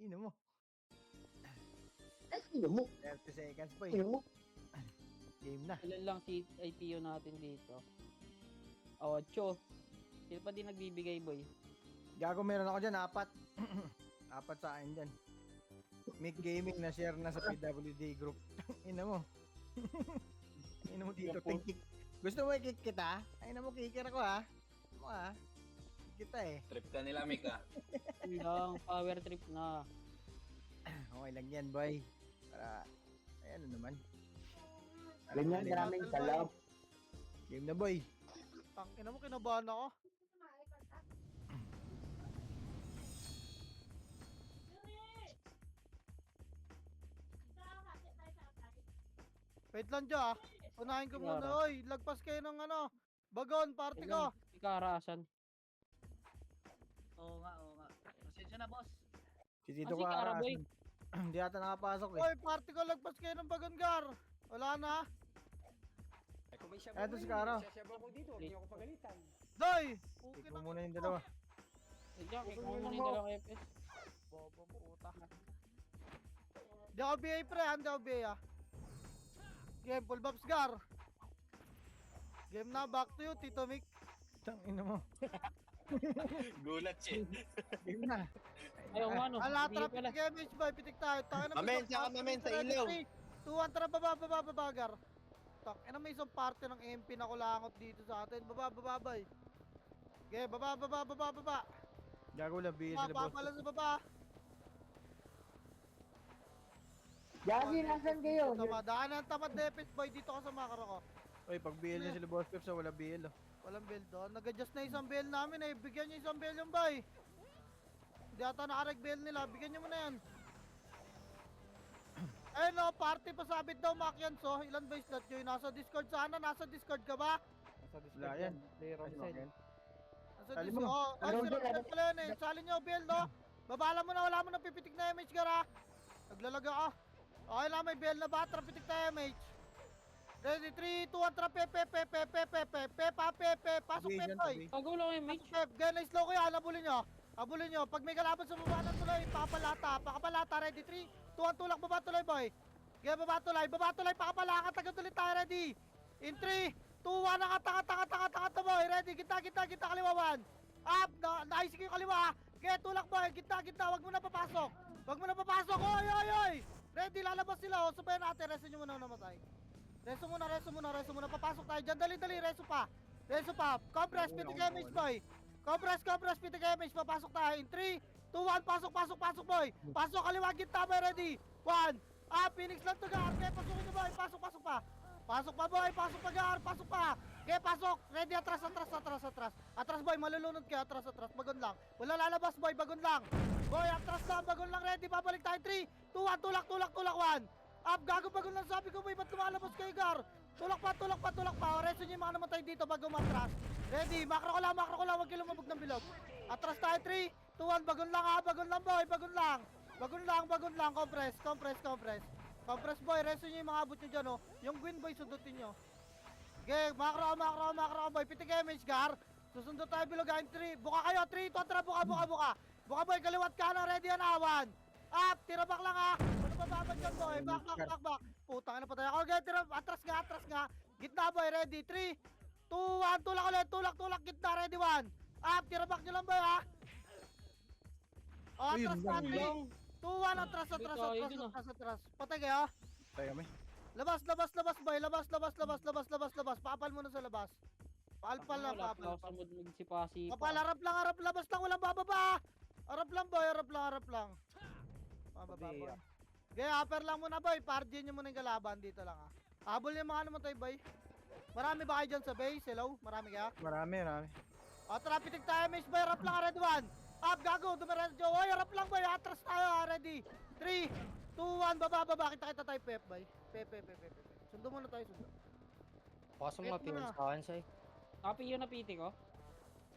Ino mo. Ay, ino mo. 30 seconds boy. Ino mo. Game na. Ilan lang si IPO natin dito? 8. Sino pa din nagbibigay, boy? Gago, meron ako dyan, 4. 4 sa akin dyan. Make Gaming na share na sa PWD group. Ina mo. Ina mo dito. Gusto mo i-kick kita? Ay na mo, kicker ako ha. Ano mo ha? Kita eh. Trip ka nila, Mika. Lang, power trip na. Okay lang yan, boy. Para, ayan na naman. Ganyan maraming kalab. Game na, boy. Tangina mo, kinabahan ako. Wait lang dyan ah. Unahin ko muna. Oy, lagpas kayo ng ano. Bagon, party ko. Ikarasan. Oo nga. Pasensya na, boss. Si Tito Si Kara, boy. Hindi ata nakapasok eh. Oy, party ko, lagpas kayo ng bagon, Gar. Wala na. Eto si Kara. Doy! Take mo muna yung dalawa. Diyan, kaya kung muna yung dalawang FS. Bobong puta. Di ako BA pre, hindi ako BA ah. Game, full buffs, Gar. Game na, back to you, Tito Mick. Tangina mo. Gulat siya. Game na. Ayaw nga, no? Alatra, Hindi pala. pitik damage boy, pitik tayo. Mamen, saka mamen sa ilaw. 2-1, tara, baba, Gar. Ina may isang parte ng MP na kulangot dito sa atin. Baba, boy. Okay, baba. Gago lang, BS sila boss. Papala sa baba. Gagi, nasan kayo? Daan ng tamad defense boy, dito ka sa makaro ko. Oy, pag BL na sila boss Peps, wala BL oh. Walang bail doon. Nag-adjust na isang bail namin eh. Bigyan nyo isang bail yung boy. Hindi ata nakareg bail nila. Bigyan nyo muna yan. Ayun o, party pasabit daw Makian so. Ilan ba slot nyo? Nasa Discord sana? Nasa Discord ka ba? Wala yan. Nasa Sali Discord. mo. Oh, ay, sirap pala yan eh. Sali nyo bail no? Babala mo na, wala mo na pipitik na image gara. Naglalaga ka. Okay lang, may bail na ba? Trapitik na image. Ready, 3, 2, 1, trap, pasok boy. Pagaw lang yung mage. Gana slow ko yan, habulin nyo. Pag may kalaban sa baba ng tuloy, pakapalata, ready, 3, 2, 1, tulak, baba tuloy boy. Kaya baba tuloy, pakapalaka, tagad ulit tayo, ready. In 3, 2, 1, nakatanga to boy, ready, kita, kaliwawan. Up, naisig yung kaliwa. Kaya tulak boy, kita, wag mo na papasok, oy. Ready, lalabas sila, sabayan natin, resin nyo muna namatay. Reso muna, papasok tayo dyan, dali, reso pa, compress, pitik damage boy, compress, pitik damage, papasok tayo, in 3, 2, 1, pasok boy, pasok, kaliwa, gitna boy, ready, 1, Phoenix lang to Gar, kaya pasukin nyo boy, pasok pa boy, pasok pa Gar, pasok pa, kaya pasok, ready, atras boy, malulunod kayo, atras, bagon lang, wala lalabas boy, bagon lang, bagon lang, ready, babalik tayo, 3, 2, 1, tulak, 1, gago bagon lang sabi ko boy, ba't lumalabas kayo Gar? Tulak pa. Reso nyo yung mga namatay dito bago matras. Ready, makro ko lang, wag kayo lumabog ng bilog. Atras tayo, 3, 2, 1, bagon lang boy, bagon lang, compress. Compress boy, reso nyo yung mga abot nyo dyan oh. Yung Gwyn boy, sundutin nyo. Okay, makro boy, pitik image Gar. Susundot tayo bilogain, 3, buka kayo, 3, 2, 1, buka. Buka boy, kaliwat ka na, ready yan, 1. Up, tira back lang ha. Ano pa babad dyan boy? Back. Putang ina patay ako. Okay, tira, atras nga. Gitna boy, ready. 3, 2, 1, tulak ulit. Tulak, gitna, ready 1. Up, tira back nyo lang boy ha. Oh, atras na. 3, 2, 1, atras. Patay kayo. Tayo kami. Labas boy, labas. Paapal muna sa labas. Paapal lang. Sa mood magsipasi. Kapal, harap lang, labas lang, walang bababa. Harap lang boy, harap lang. Bababa boy. Okay, upper lang muna boy, pardian nyo muna yung kalaban dito lang ha. Habol yung mga ano mo tayo boy. Marami ba kayo dyan sa base? Hello? Marami kaya? Marami. O, trapitik tayo, miss boy, harap lang, red 1. Up, gago, dumiretso. Oy, harap lang boy, atras tayo, ready. 3, 2, 1, baba, kita tayo, pep boy. Pep. Sundo muna tayo, sundo. Pasok mo, pinag sa akin sa'yo. Copy yun na piti ko.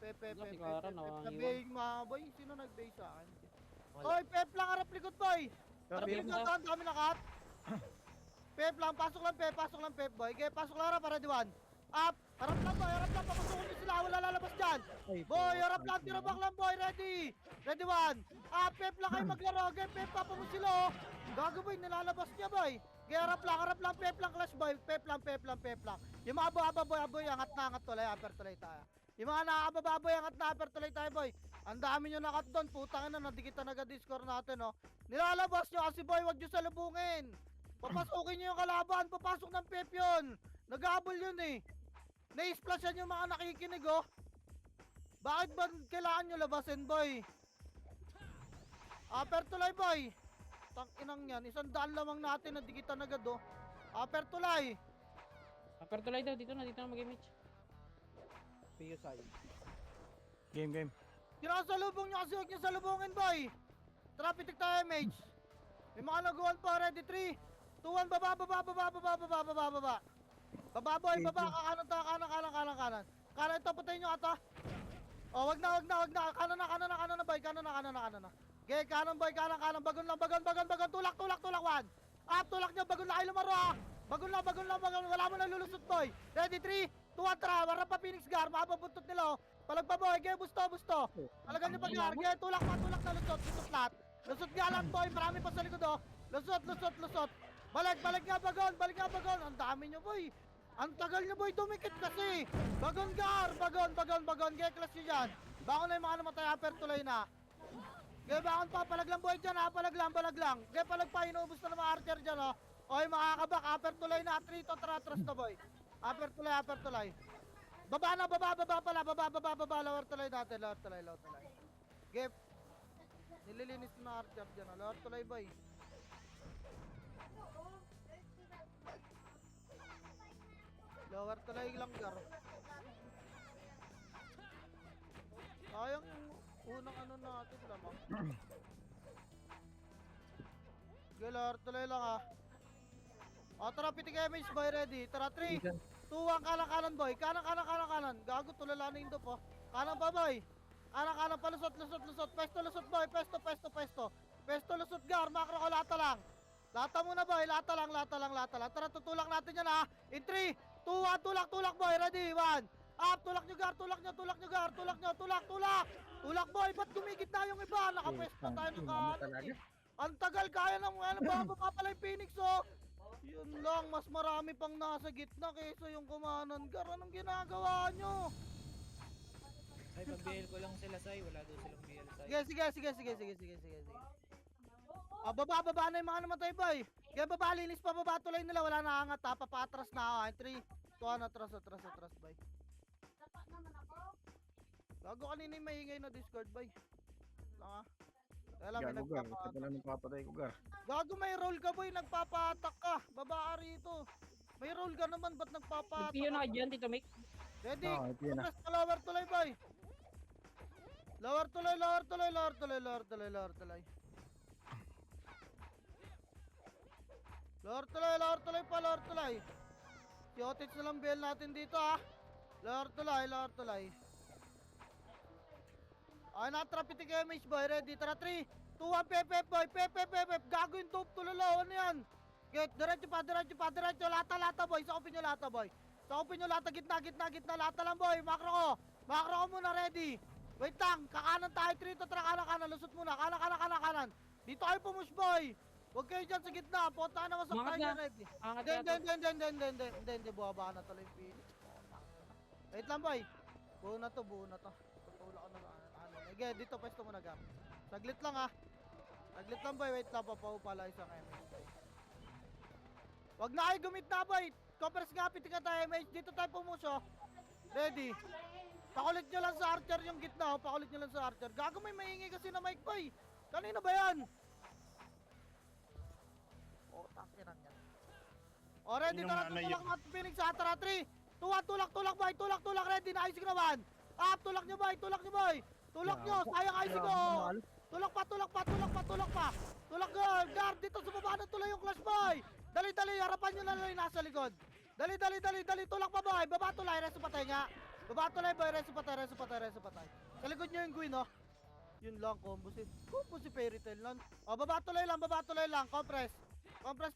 Pep. Si Kara, nawangiwan. Nag-bake mga boy, sino nag-bake sa akin? Oy, pep lang, harap likod boy. Harap likod, ang dami na cut. Pep lang, pasok lang pep boy. Okay, pasok lang harap, ready 1. Up, Harap lang boy, harap lang, papasukin nyo sila, wala lalabas dyan. Ay, Boy, harap lang, tira back lang boy, ready. Ready one. Pep lang kayo maglaro, game, Pep, papa mo sila oh. Gago boy, nilalabas niya boy. Kaya harap lang, Pep lang, clash boy, Pep lang. Yung mga boy, angat na angat tuloy, upper tuloy tayo. Yung mga nakababa boy, angat na upper tuloy tayo boy. Ang dami nyo nakat doon, putang ina, nadikitan agad yung score natin oh. Nilalabas nyo kasi boy, wag nyo salubungin. Papasukin nyo yung kalaban, papasok ng Pep yun. Nag-aabol yun eh. Na-splashan yung mga nakikinig oh. Bakit ba kailangan nyo labasin boy? Upper tuloy boy. Tang inang yan, 100 lamang natin, nadikitan agad oh. Upper tuloy. Upper tulay daw, dito na mag-image. Game. Sinasalubong nyo kasi huwag nyo salubungin boy. Traffic tayo mage. May mga laguan pa, ready 3 2 1, baba. Baba boy, baba, kanan. Kanan ito, patayin nyo ata. Oh, wag na. Kanan na boy, kanan na. Okay, kanan boy, kanan. Bagon, tulak, 1. Tulak nyo, bagon na kayo lumaro ah. Bagon lang, wala mo na lulusot boy. Ready 3 2 1, tara, wala pa Phoenix Guard, mababuntot nila oh. Palag pa boy, okay, busto. Talagan nyo pag-guard, okay, tulak na lusot lahat. Lusot nga lang boy, marami pa sa likod oh. Lusot. Balik nga bagon. Ang dami nyo boy. Ang tagal nyo boy, dumikit kasi. Bagon gar, bagon. Kaya class nyo dyan. Bangon na yung mga namatay, upper tuloy na. Kaya bangon pa, palag lang boy dyan ha, palag lang. Kaya palag pa, inuubos na ng mga archer dyan oh. Oy, makakabak, upper tuloy na, 3 to tratras na boy. Upper tuloy. Baba na, baba pala, lower tuloy natin, lower tuloy. Gep. Nililinis na archer dyan, lower tuloy boy. Lower tuloy lang gar. Sayang yung unang ano natin lamang. Okay, lower tuloy lang ah. Tara, pitik image boy, ready. Tara, 3 2 1, kanan boy. Kanan. Gago, tulala na yung dope oh. Kanan pa boy. Kanan, palusot. Pesto lusot boy, pesto lusot gar, makro ko lata lang. Lata muna boy, lata lang. Tara, tutulak natin yan ha. In 3 2 1, tulak boy, ready, 1. Up, tulak nyo gar. Tulak boy, ba't gumigit na yung iba? Nakapwesto tayo ng kanan. Ang tagal, kaya nang baba pala yung Phoenix oh. Yun lang, mas marami pang nasa gitna kaysa yung kumanan gar. Anong ginagawa nyo? Say, pag-BL ko lang sila, Say. Wala daw silang BL, Say. Sige. Baba na yung mga namatay boy. Kaya baba, linis pa, baba tuloy nila. Wala na angat ha, papatras na ako. 3 2 1, atras boy. Gago, kanina yung maingay na Discord boy. Lang ha. Kaya lang, may nagpapatak. Ito na nang papatay ko gar. Gago, may roll ka boy, nagpapatak ka. Baba rito. May roll ka naman, ba't nagpapatak? Nagpiyo na ka dyan, Tito Mick. Ready? Ito yun na. Press na lower tuloy boy. Lower tuloy. Lower tuloy. Kiotic na lang bell natin dito ha. Lower tuloy. Ay, na-traffic image boy, ready. Tara, 3 2 1, pep boy. Gago yung dope tulala. Ano yan? Get, diretso pa. Lata boy. Sakupin nyo lata. Gitna. Lata lang boy. Makro ko muna, ready. Wait lang. Kakanan tayo. 3 to tara, kanan. Lusot muna. Kanan. Dito kayo pumush boy. Huwag kayo dyan sa gitna. Punta na masak tayo na, ready. Hindi. Buhaba na tuloy yung Phoenix. Wait lang boy. Buo na to. Tutulak ko na lang. Okay, dito pwesto muna gap. Saglit lang boy, wait lang, papapala isang MH boy. Wag na kayo gumit na boy. Coppers nga, pitika tayo MH. Dito tayo pumusyo. Ready. Pakulit nyo lang sa archer yung gitna. Gago, may maingay kasi na mic boy. Kanina ba yan? Takiran yan. Ready, tara, tutulak natin Phoenix sa tara, 3 2 1, tulak boy. Tulak, ready na, isig naman. Tulak nyo boy. Tulak nyo, sayang IC ko. Tulak pa. Tulak guard, dito sa baba na tuloy yung clash boy. Dali, harapan nyo na lang yung nasa likod. Dali, tulak pa boy. Baba tulay, reso patay nga. Baba tulay boy, reso patay. Sa likod nyo yung Gwyn oh. Yun lang, combo si Fairy Tail nun. Baba tulay lang, compress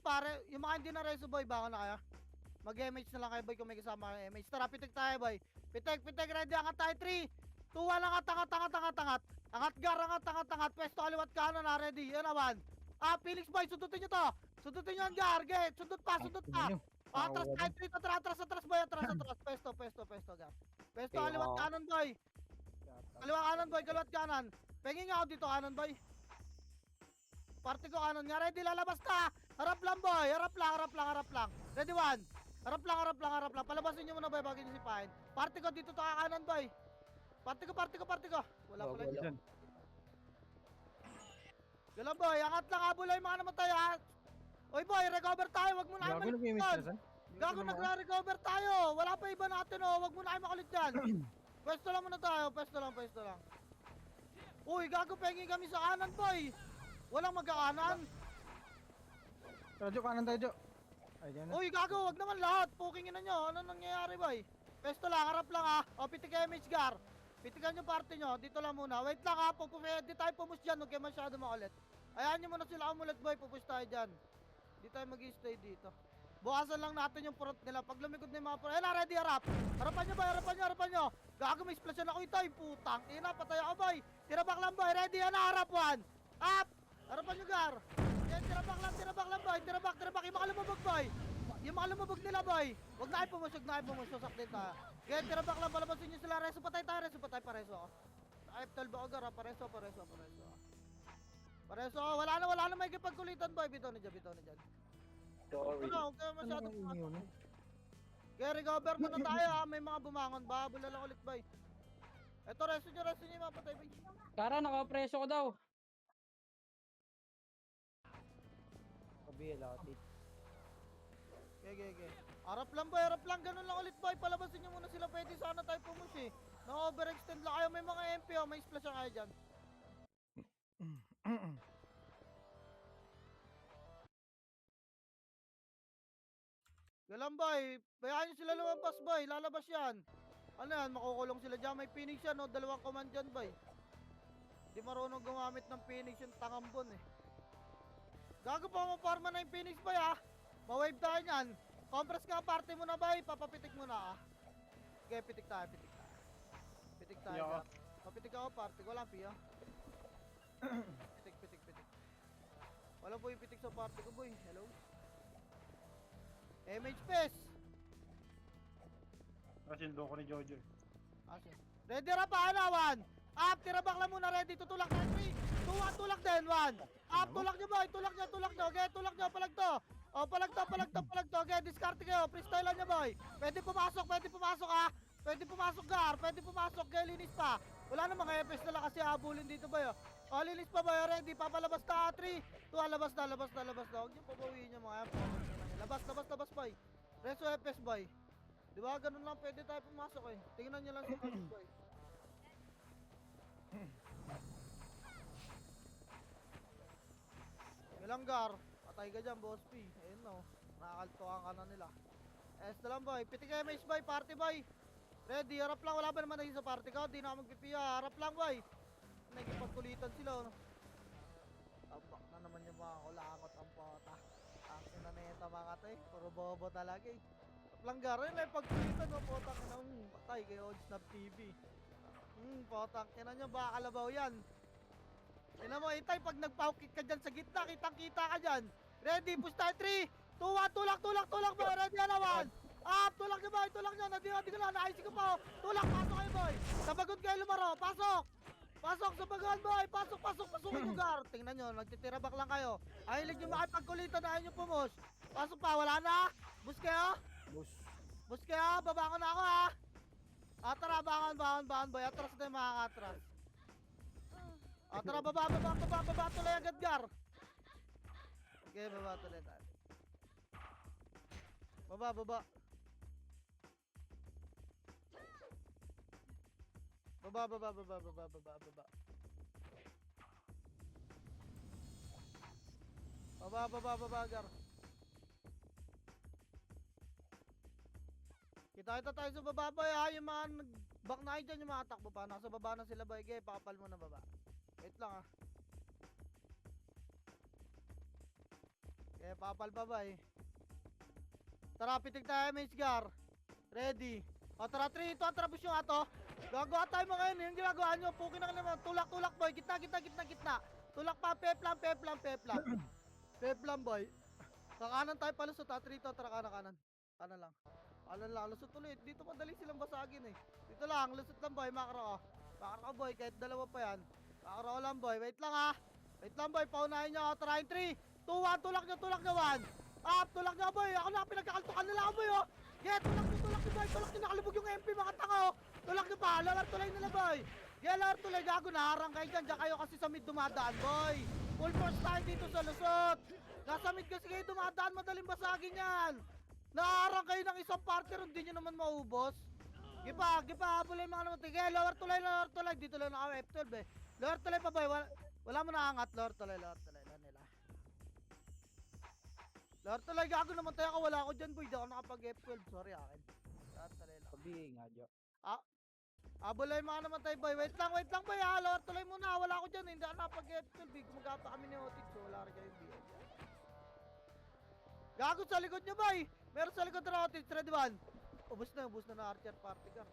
pare. Yung mga hindi na reso boy, baka na kaya. Mag-MH na lang kayo boy kung may kasama kayo MH. Tara, pitik tayo boy. Pitik, ready, angat tayo, 3, 2, 1, angat. Angat gar, angat. Pwesto kaliwat kanan na, ready, yan naman. Felix boy, sundutin nyo to. Sundutin nyo ang gar, get, sundot pa. Atras tayo, 3, atras boy, atras. Pwesto, gar. Pwesto kaliwat kanan boy. Kaliwat kanan. Penging ako dito kanan boy. Party ko kanan nga, ready, lalabas na. Harap lang boy, harap lang. Ready, 1. Harap lang. Palabasin nyo muna boy, bago nyo sipahin. Party ko dito to kanan boy. Party ko. Wala pala dyan. Galang boy, angat lang, habulay mga namatay ha. Oy boy, recover tayo, wag mo na kayo Gago makulit nag-image dyan. na san? Gago, nagra-recover tayo. Wala pa iba natin oh, wag mo na kayo makulit dyan. Pwesto lang muna tayo, pwesto lang. Uy, gago, pengi kami sa kanan boy. Walang magkakanan. Tara, Jo, kanan tayo, Jo. Ay, dyan na. Uy, gago, wag naman lahat. Pukingin na nyo. Ano nangyayari, boy? Pesto lang, harap lang ha. O, pitik kayo, Mitch Gar. Pitikan yung party nyo. Dito lang muna. Wait lang ha. Di tayo pumus dyan. Huwag kayo masyado makulit. Ayahan nyo muna sila umulit, boy. Pupus tayo dyan. Di tayo mag-stay dito. Bukasan lang natin yung front nila. Pag lumikod na yung mga front. Ayun na, ready, harap. Harapan nyo, boy. Harapan nyo. Gago, may splashan ako ito. Putang. Ina, patay ako, boy. Tirabak lang, boy. Ready, yan na, harap, 1. Up. Harapan nyo, Gar. Yan, tirabak lang, boy. Tirabak. Yung mga lumabog, boy. Yung mga lumabog nila, boy. Huwag na kayo pumus. Saktin tayo. Yan, tirabak lang. Palabasin nyo sila. Reso pa tayo, pareso. F12 ako, Gar. Pareso. Wala na may kipagkulitan, boy. Bitaw na dyan. Sorry. Huwag kayo masyado Ano ang yun? Kaya recover muna tayo ha. May mga bumangon. Babula lang ulit, boy. Eto, reso nyo yung mapatay, boy. Kara, nakapreso ko daw. Kabil, tit. Okay. Harap lang. Ganun lang ulit, boy. Palabasin nyo muna sila. Pwede sana tayo pumus eh. Na-overextend lang kayo. May mga MP oh. May splash ang kayo dyan. Galang, boy. Bayaan nyo sila lumabas, boy. Lalabas yan. Ano yan? Makukulong sila dyan. May Phoenix yan, no? 2 command dyan, boy. Di marunong gumamit ng Phoenix yung tangambon eh. Gago pa maparma na yung Phoenix, boy, ha? Ma-wave tayo nyan. Compress ka, party mo na, boy. Papapitik mo na, ha? Okay, pitik tayo. Yo. Papitik ako, party ko lang, piya. Pitik. Wala po yung pitik sa party ko, boy. Hello? MH Fest! Kasindo ko ni Jojo. Asin. Ready ra pa, anawan! Up, tirabak lang muna, ready. Tutulak na, 3, 2, 1, tulak din, 1. Up, tulak nyo, boy. Tulak nyo. Okay, tulak nyo, palag to. O, palag to. Okay, discard kayo. Freestyle nyo, boy. Pwede pumasok, ha. Pwede pumasok, Gar. Kaya linis pa. Wala na mga FS na lang kasi habulin dito, boy. O, linis pa, boy. Ready, papalabas na, 3, 2, labas na. Huwag nyo pabawiin yung mga FS. Labas, boy. Reso FS, boy. Diba, ganun lang pwede tayo pumasok eh. Tingnan nyo lang sa FS, boy. Gar, patay ka dyan, boss P. Ayun no, nakakaltukan ka na nila. Na lang, boy. Pitik kayo, mace, boy. Party, boy. Ready, harap lang. Wala ba naman naging sa party ko? Di na ako magpipiya. Harap lang, boy. Nagipagkulitan sila, no? Tabak na naman yung mga kulangot ang pota. Ang ina na ito, mga tay. Puro bobo talaga eh. Harap lang, Gar. Ayun, may pagkulitan, no? Potang ina. Patay kayo, Odsnap TV. Potang ina nyo, baka kalabaw yan. Ina mo, Itay, pag nagpahukit ka dyan sa gitna, kitang-kita ka dyan. Ready, push tayo, 3, 2, 1, tulak, boy. Ready, alawan. Up, tulak nyo, boy. Nadi ko na, naisip ko pa, oh. Tulak, pasok kayo, boy. Sabagod kayo lumaro, pasok, sabagod, boy. Pasukin nyo, Gar. Tingnan nyo, nagtitirabak lang kayo. Ahilig nyo makipagkulitan, ayaw nyo pumus. Pasok pa, wala na. Bus kayo. Baba ko na ako, ha. Tara, bangon, boy. Atras na yung makakatras. Tara, baba tuloy agad, Gar. Okay, baba tuloy tayo. Baba. Baba, Gar. Kita tayo sa baba, boy, ha. Yung mga back na kayo dyan, yung mga takbo pa. Nasa baba na sila, boy. Okay, pakapal mo na baba. Wait lang, ha. Okay, pakapal pa, boy. Tara, pitik tayo, Mage Gar. Ready. O, tara, 3, 2, tara, push nyo nga to. Gagawa tayo mga yun. Yung ginagawa nyo, pukin na naman. Tulak, tulak, boy. Gitna. Tulak pa, peplam. Peplam, boy. Sa kanan tayo palusot, ha. 3, 2, tara, kanan. Kanan lang. Lusot ulit. Dito madali silang basagin eh. Dito lang, lusot lang, boy. Makro ko. Makro ko, boy. Kahit dalawa pa yan. Makro ko lang, boy. Wait lang, ha. Wait lang, boy. Paunahin nyo. Tara, 3, 2, 1. Tulak nyo, 1. Up, tulak nyo, boy. Ako na, pinagkakaltukan nila ako, boy, oh. Yeah, tulak nyo, boy. Tulak nyo, nakalubog yung MP, mga tanga, oh. Tulak nyo pa. Lower tulay nila, boy. Yeah, lower tulay. Gago, naharang kayo dyan. Diyan kayo kasi sa mid dumadaan, boy. Full force tayo dito sa lusot. Nasa mid kasi kayo dumadaan. Madaling basagin yan. Naharang kayo ng isang partner. Hindi nyo naman maubos. Gipa. Habulin mga naman. Sige, lower tulay. Dito lang ako F12, eh. Lower tulay pa, boy. Wala mo naangat. Lower tulay lang nila. Lower tulay, gago naman tayo. Wala ako dyan, boy. Di ako nakapag F12. Sorry, akin. Lower tulay lang. Sabi nga, Jo. Bulay mga naman tayo, boy. Wait lang, boy. Lower tulay muna. Wala ako dyan. Hindi ako nakapag-F12. Gumagapa kami ni Otis. So, wala rin kayong BL. Gago sa likod nyo, boy. Meron sa likod na Otis. Ready, 1. Ubus na Archer Party Car.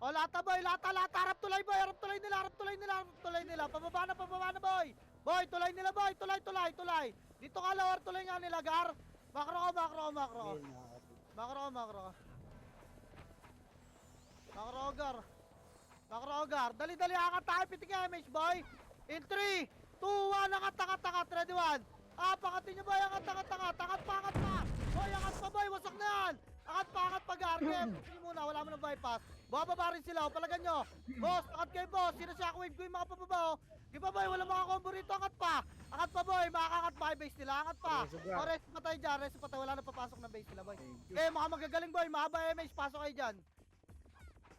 O, lata, boy. Lata. Harap tulay, boy. Harap tulay nila. Pababa na, boy. Boy, tulay nila, boy. Tulay. Dito ka, lower tulay nga nila, Gar. Makro ko. Makro, Gar. Dali, angat tayo. Pitik MH, boy. In 3, 2, 1. Angat. Ready, 1. Pakatin nyo, boy. Angat pa. Boy, angat pa, boy. Wasak na yan. Angat pa, Gar. Pitik muna. Wala mo ng bypass. Bababa rin sila. Palagan nyo. Boss, angat kayo, boss. Sino shockwave ko yung mga pababa, oh. Giba, boy. Wala mga combo rito. Angat pa, boy. Makakangat pa yung base nila. Angat pa. O, rest pa tayo dyan. Wala na papasok na base nila, boy. Okay, mga magagaling, boy. Mahaba MH. Pasok kayo dyan.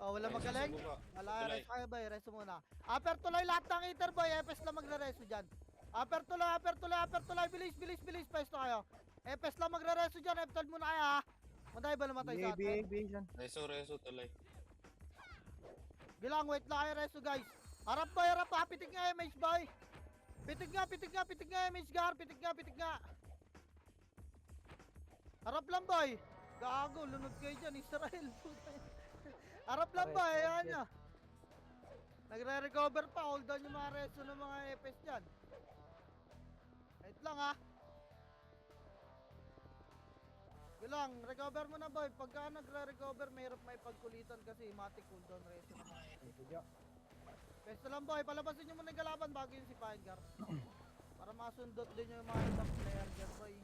Oh, wala magaling? Wala, rest kayo, boy. Rest muna. Upper tulay lahat ng eater, boy. FS lang magre-resto dyan. Upper tulay. Bilis. Pesto kayo. FS lang magre-resto dyan. F12 muna kayo, ha. Matay ba namatay sa atin? Reso tuloy. Bilang, wait lang kayo, resto, guys. Harap, boy. Ha. Pitik nga, MH, boy. Pitik nga, MH, Gar. Pitik nga. Harap lang, boy. Gago, lunod kayo dyan. Israel. Harap lang, boy. Ayan nyo. Nagre-recover pa. Hold on yung mga resto ng mga FS dyan. Wait lang, ha. Bilang, recover mo na, boy. Pagka nagre-recover, mahirap may pagkulitan kasi matik cooldown resto ng mga FS. Pesto lang, boy. Palabasin nyo muna yung galaban bago yung si Gar. Para masundot din yung mga ibang player dyan, boy.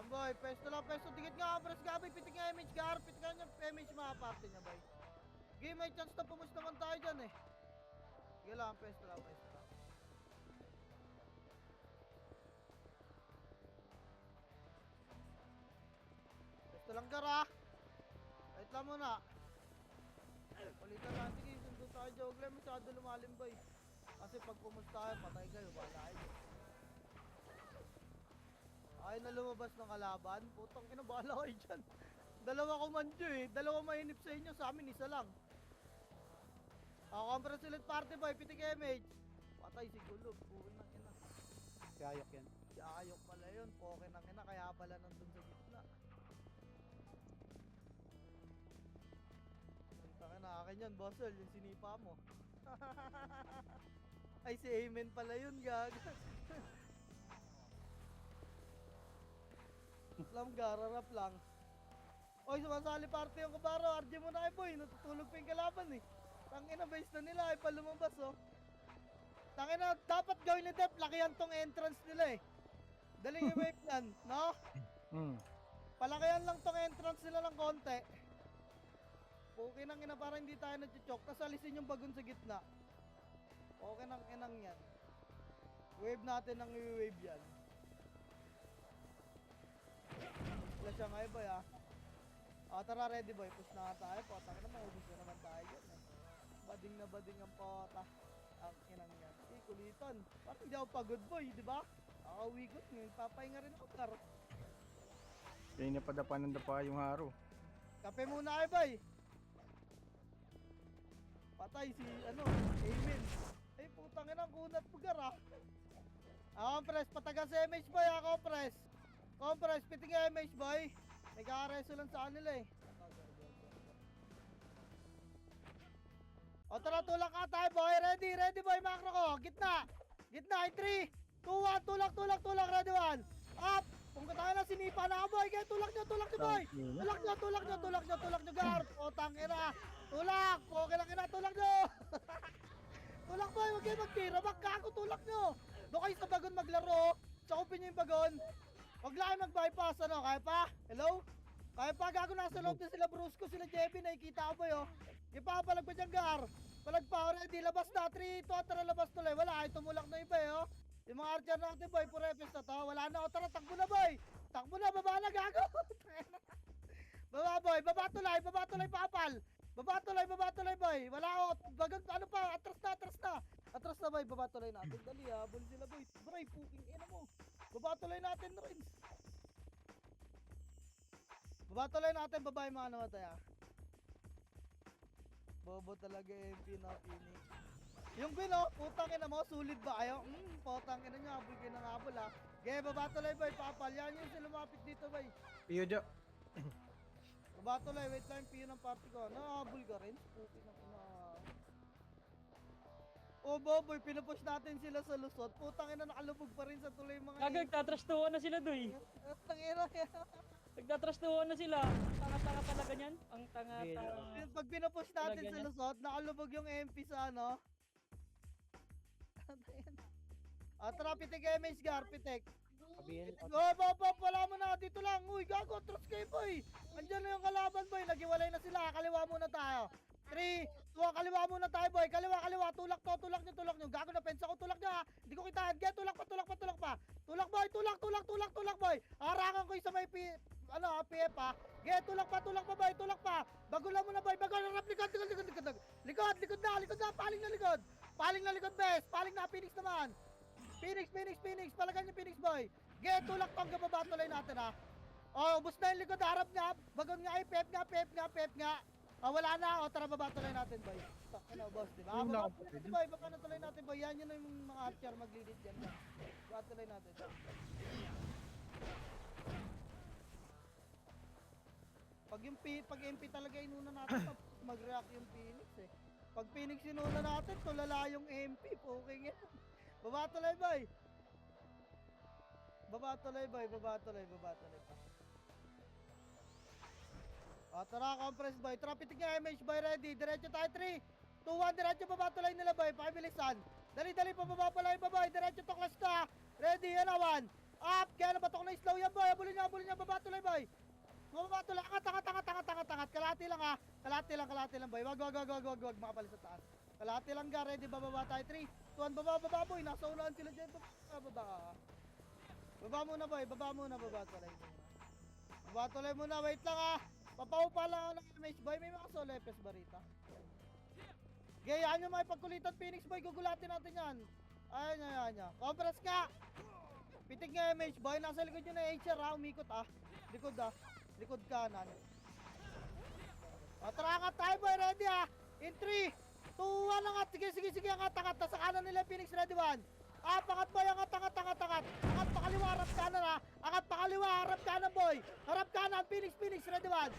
Boy, pesto. Dikit nga, press gabi. Pitik nga MH, Gar. Pitik nga yung MH mga party niya, boy. Game, may chance na pumus naman tayo dyan, eh. Sige lang, pesto lang. Pesto lang, Gar, ha. Wait lang muna. Ulitan lang. Sige, sundo tayo, Jogle. Masyado lumalim, boy. Kasi pag pumus tayo, patay kayo. Wala kayo. Ay na lumabas ng kalaban. Putang ina, bahala kayo dyan. Dalawa komando, eh. Dalawa mainip sa inyo. Sa amin, isa lang. Compress ulit party, boy. Pitik MH. Patay si Gulog. Pukin ng ina. Kayok yan. Ayok pala yun. Pukin ng ina. Kaya pala nandun sa gitna. Tangin na akin yun, bossol. Yung sinipa mo. Ay, si Amen pala yun, gag. Gararap lang. Oy, sumasali party yung kabaro. RJ mo na kayo, boy. Natutulog pa yung kalaban, eh. Tangina, base na nila. Ay, palumabas, oh. Tangina, dapat gawin ni Dep. Lakihan tong entrance nila, eh. Daling i-wave yan, no? Palakihan lang tong entrance nila ng konti. Okay nang ina para hindi tayo nag-choke. Tapos alisin yung bagon sa gitna. Okay nang inang yan. Wave natin ang i-wave yan. Flash siya ngayon, boy, ha. Tara, ready, boy. Push na tayo. Potang na, maubos na naman tayo dyan, eh. Bading na bading ang pota. Ang inang yan. Kulitan. Parang hindi ako pagod, boy, di ba? Wigot ngayon. Papahinga rin ako, Gar. Kaya napadapa ng dapa yung haro. Kape muna kayo, boy. Patay si, Amen. Ay, puta. Putang ina, kunat pugar ah. Compress, patagas si MH boy ah, compress. Compress, piting MH boy. May kakareso lang sa kanila eh. O tara, tulak ka tayo boy. Ready boy, macro ko. Gitna. Gitna, in 3, 2, 1, tulak, ready 1. Up! Kung tayo na sinipa na boy, kaya tulak nyo boy. Tulak nyo, gar. O tangina. Tulak, okay lang ina, tulak nyo. Tulak boy, huwag kayo magtira, magkako, tulak nyo. Doon kayo sa bagon maglaro. Sakupin nyo yung bagon. Huwag lang kayo mag-bypass, ano, kaya pa? Hello? Kaya pa, gago nasa loob na sila Brusco, sila Jebby, nakikita ko boy, oh. Ipapalag pa dyan, gar. Palag pa, ready, labas na, 3, 2, tara, labas tuloy. Wala, ay tumulak na iba, eh, oh. Yung mga archer natin, boy, puro FS na to. Wala na, o tara, takbo na, boy. Takbo na, baba na, gago. Baba, boy, baba tulay, papal. Baba tulay, boy. Wala, o, bagan, ano pa, atras na. Atras na, boy, baba tulay natin. Dali, habol sila, boy. Bray, puking ina mo. Baba tulay natin, Rins. Baba tulay natin, baba yung mga namatay, ah. Bobo talaga MP na Phoenix. Yung Gwino, putang ina mo, sulit ba kayo? Putang ina nyo, habol kayo ng habol ha. Okay, baba tuloy boy, papal. Yan yung sila lumapit dito boy. Piyo Jo. Baba tuloy, wait lang yung piyo ng party ko. Nakahabol ka rin? Puti ng ina. Oh boboy, pinupush natin sila sa lusot. Putang ina, nakalubog pa rin sa tuloy mga Gagag, tatrastuhan na sila doy. Putang ina. Nagtatrastuhan na sila. Tanga-tanga talaga niyan. Ang tanga-tanga. Pag pinupush natin Talaga sa niya. lusot, nakalubog yung MP sa ano. Tara, pitik MH gar, pitik. Sabihin, Wala mo na, dito lang. Uy, gago, trust kayo boy. Andiyan na yung kalaban boy, nagiwalay na sila. Kaliwa muna tayo. 3, 2, kaliwa muna tayo boy. Kaliwa, tulak nyo. Gago na, pensa ko, tulak nyo ha. Hindi ko kitaan. Get, tulak pa. Tulak boy. Harangan ko yung sa may PF ha. Get, tulak pa boy, Bagulan mo na boy, harap, likod na, paling na likod, best. Paling na, Phoenix naman. Phoenix, palagan yung Phoenix boy. Get, tulak pa hanggang baba tuloy natin ha. Oh, ubos na yung likod, harap nga. Bagon nga, PF nga. Wala na, tara baba tuloy natin boy. Ano boss, di ba? Baba na tuloy natin boy. Yan yun yung mga archer mag-lead dyan. Baba tuloy natin. Pag MP talaga inuna natin, mag-react yung Phoenix eh. Pag Phoenix inuna natin, tulala yung MP, poking yan. Baba tuloy boy. Baba tuloy pa. Tara, compress boy. Tara, pitik nga MH boy, ready. Diretso tayo, 3, 2, 1, diretso baba tuloy nila boy. Pakibilisan. Dali, pababa pala yung boy. Diretso to class ka. Ready, yan na, 1. Up, kaya nabatok na slow yan boy. Abulin niya, baba tuloy boy. Baba tuloy, angat. Kalati lang boy. Wag, makapali sa taas. Kalati lang ga, ready, bababa tayo, 3, 2, 1, baba boy. Nasa unahan sila dyan. Baba muna boy, baba tuloy muna. Wait lang ha. Papaupa lang ako ng MH boy. May mga solo FS ba rito? Gayaan nyo mga pagkulitan Phoenix boy. Gugulatin natin yan. Ayan. Compress ka. Pitik nga MH boy. Nasa likod nyo na HR ha. Umikot ah. Likod kanan. Tara, angat tayo boy. Ready ha. In 3, 2, 1, angat. Sige, angat. Nasa kanan nila Phoenix, ready 1. Angat boy, angat. Angat pakaliwa, harap kanan ha. Angat pakaliwa, harap kanan boy. Harap kanan, Phoenix, ready 1.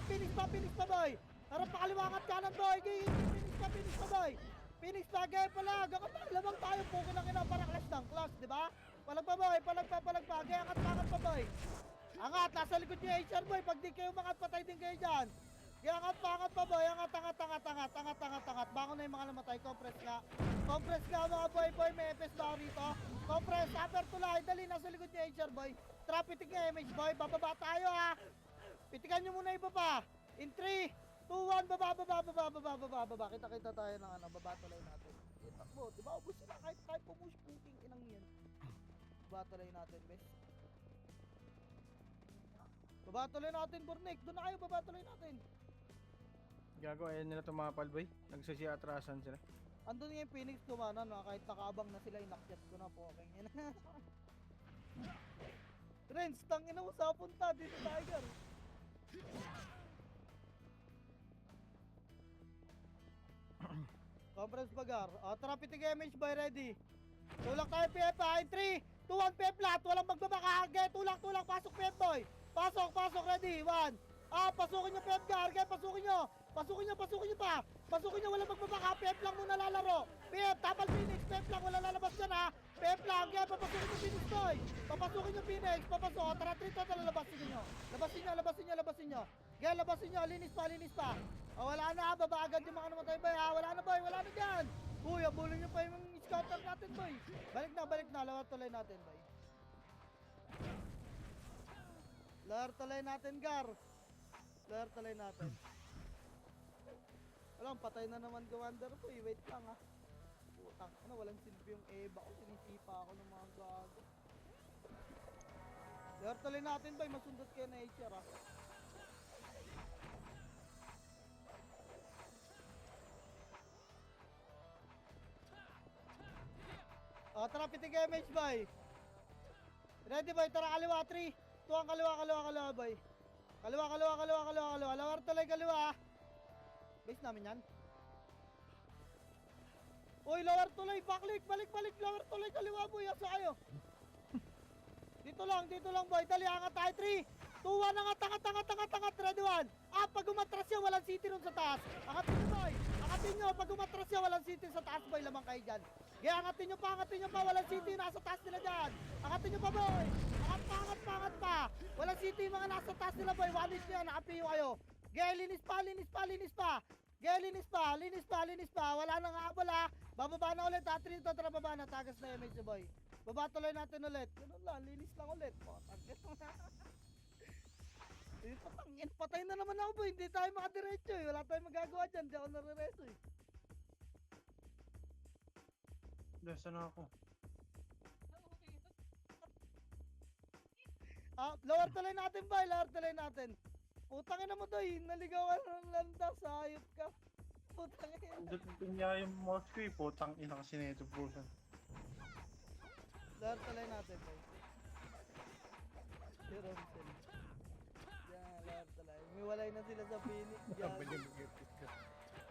Phoenix pa boy. Harap pakaliwa, angat kanan boy. Phoenix pa boy. Phoenix pa, gaya pala. Gaka pa, lamang tayo po. Kinang para clash, di ba? Palag pa boy, palag pa. Gaya angat pa boy. Angat, nasa likod niya HR boy. Pag di kayo mangat, patay din kayo dyan. Gaya angat pa boy. Angat. Bangon na yung mga namatay. Compress nga mga boy. May FS ba rito? Compress, upper tulay. Dali, nasa likod niya HR boy. Trapitik nga MH boy. Bababa tayo ha. Pitikan nyo muna iba pa. In 3, 2, 1, baba. Kita tayo ng baba tuloy natin. Takbo, di ba? Ubus sila kahit pumush puking inang yan. Baba tuloy natin, best. Baba tuloy natin, Burnik. Doon na kayo, baba tuloy natin. Gago, ayan nila tumapal boy. Nagsasiatrasan sila. Andun nga yung Phoenix kumana, no? Kahit nakaabang na sila, inakyat ko na po. Okay, yan. Renz, tangin mo sa punta dito, Tiger. Compress bagar. O, tara, pitig MH boy, ready. Tulak tayo, PF, in 3, 2, 1, PF flat. Walang magbabaka. Okay, tulak, pasok, PF boy. Pasok, ready, 1. Pasukin nyo, PF gar, okay, pasukin nyo pa. Pasukin nyo, walang magbabaka. PF lang muna lalaro. PF, tapal Phoenix, PF lang, wala lalabas dyan ha. PF lang, okay, papasukin nyo Phoenix boy. Papasukin nyo Phoenix, papasok. Tara, 3 total, labasin nyo. Labasin nyo. Okay, labasin nyo, linis pa. Wala na, baba agad yung mga namatay boy ha. Wala na dyan. Uy, abulin nyo pa yung scouter natin boy. Balik na, lawar tuloy natin boy. Lawar tuloy natin, Gar. Lawar tuloy natin. Alam, patay na naman Commander ko eh. Wait lang ha. Putang, walang silbi yung Eva ko. Sinisipa ako ng mga gago. Lawar tuloy natin boy, masundot kayo na HR ha. Tara, pitig MH boy. Ready boy, tara kaliwa 3. Tuwang kaliwa boy. Kaliwa. Lawar tuloy kaliwa. Base namin yan. Uy, lawar tuloy, balik. Lawar tuloy kaliwa boy, asa kayo? Dito lang boy, dali, angat tayo 3, 2, 1, angat, ready 1. Pag umatras yan, walang city ron sa taas. Angatin nyo boy, pag umatras yan, walang city sa taas boy, lamang kayo dyan. Kaya angatin nyo pa, walang city, nasa taas nila dyan. Angatin nyo pa boy, angat pa. Walang city, mga nasa taas nila boy, one hit nyo, nakapiyo kayo. Kaya linis pa. Wala nang habol ha. Bababa na ulit ha, 3 to, tara baba na, tagas na image boy. Baba tuloy natin ulit. Ganun lang, linis lang ulit. Patay na naman ako boy, hindi tayo makadiretso eh. Wala tayong magagawa dyan, di ako nare-reso eh. Nasa na ako. Lower tuloy natin boy, Putangin na mo doy, naligawan ng landas, hayop ka. Putangin na. Dating niya yung mouse ko eh, putang ina kasi na ito pusan. Lower tuloy natin boy. Si Romsen. Yan, lower tuloy. Umiwalay na sila sa Phoenix.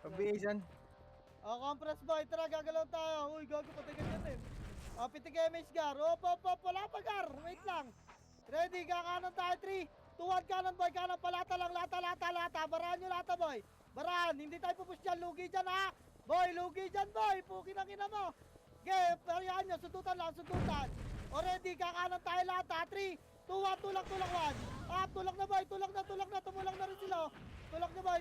Pabisan. Compress boy, tara gagalaw tayo. Uy, gago patay ka dyan eh. Pitig MH gar. Wala pa gar. Wait lang. Ready, kakanan tayo 3, 2, 1, kanan boy, kanan palata lang, lata. Barahan nyo lata boy. Barahan, hindi tayo pupush dyan, lugi dyan ha. Boy, lugi dyan boy, pukin ang ina mo. Okay, parihan nyo, sundutan. Already, kakanan tayo lata, 3, 2, 1, tulak 1. Tulak na boy, tulak na, tumulang na rin sila. Tulak nyo boy.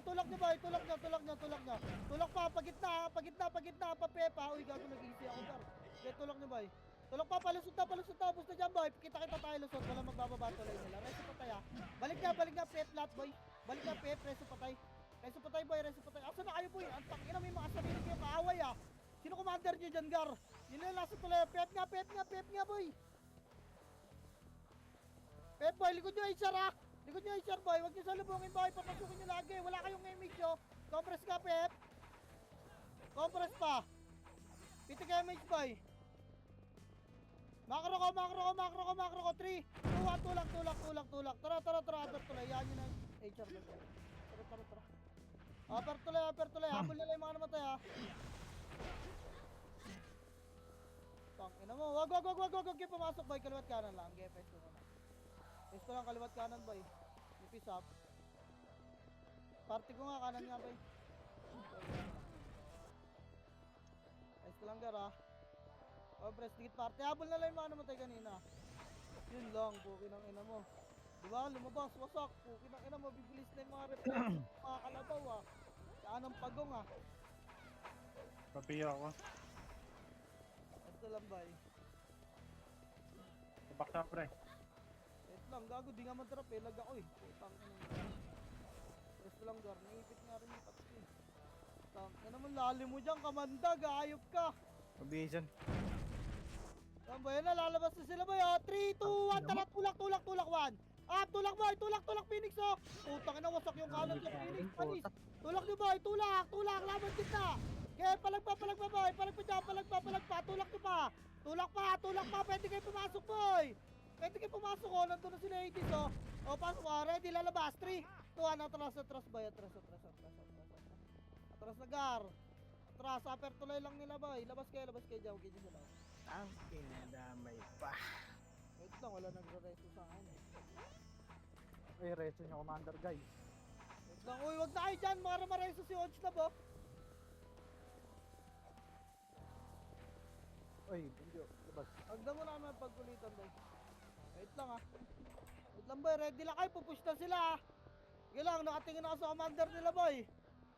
Tulak pa, pagitna, papepa. Uy, gago, nag-easy ako dar. Okay, tulak nyo boy. Tulak pa, palusot na, ubos na dyan boy. Kita tayo lusot, wala magbababa tuloy nila. Reso patay ha. Balik na, PF flat boy. Reso patay boy. Asa na kayo boy? Ang takina, may mga sarili kayo kaaway ha. Sino commander nyo dyan gar? Yun na nasa tuloy. PF nga boy. PF boy, likod nyo HR boy. Huwag nyo salubungin boy, papasukin nyo lagi. Wala kayong image nyo. Compress ka PF. Compress pa. Pitig image boy. Makro ko, 3, 2, 1, tulak. Tara, upper tuloy. Yan yun na HR boy. Tara. Upper tuloy. Habol nila yung mga namatay ha. Tangina mo. Wag kayo pumasok boy. Kaliwat kanan lang. Okay, pesto lang kaliwat kanan boy. Nipis up. Party ko nga kanan nga boy. Pesto lang gar ha. Press dikit party. Habol na lang yung mga namatay kanina. Yun lang, pukin ang ina mo. Diba? Lumabas, wasak. Pukin ang ina mo. Bibilis na yung mga reflex. Mga kalabaw ha. Saan ang pagong ha. Papiya ako. Ito lang ba eh. Tabak na pre. Ito lang, gago. Di nga matrap eh. Lag ako eh. Putang ina. Ito lang gar. Naipit nga rin yung patsi. Putang ina mo. Lalim mo dyan. Kamandag. Ayop ka. Pabisan. Yan boy, yan na, lalabas na sila boy. 3, 2, 1, tara, tulak 1. Tulak boy, tulak Phoenix oh. Putang ina, wasak yung kanan sa Phoenix. Panis. Tulak nyo boy, tulak, laban kita. Okay, palagpa boy, palagpa. Tulak pa, pwede kayo pumasok boy. Oh, nandun na sila 80s oh. Pasok ready, lalabas. 3, 2, 1, atras boy, atras na gar. atras. Upper tuloy lang nila boy. Labas kayo dyan. Huwag kayo dyan sa loob. Ang kinadamay pa. Wait lang, wala nagre-resto sa akin eh. Ay, resto nyo, Commander, guys. Wait lang, uy, wag na kayo dyan. Maresto si Odds na bo. Ay, Bunjo, labas. Hagdan mo na kami ang pagkulitan boy. Wait lang ah. Wait lang boy, ready lang kayo. Pupush na sila ah. Sige lang, nakatingin ako sa commander nila boy.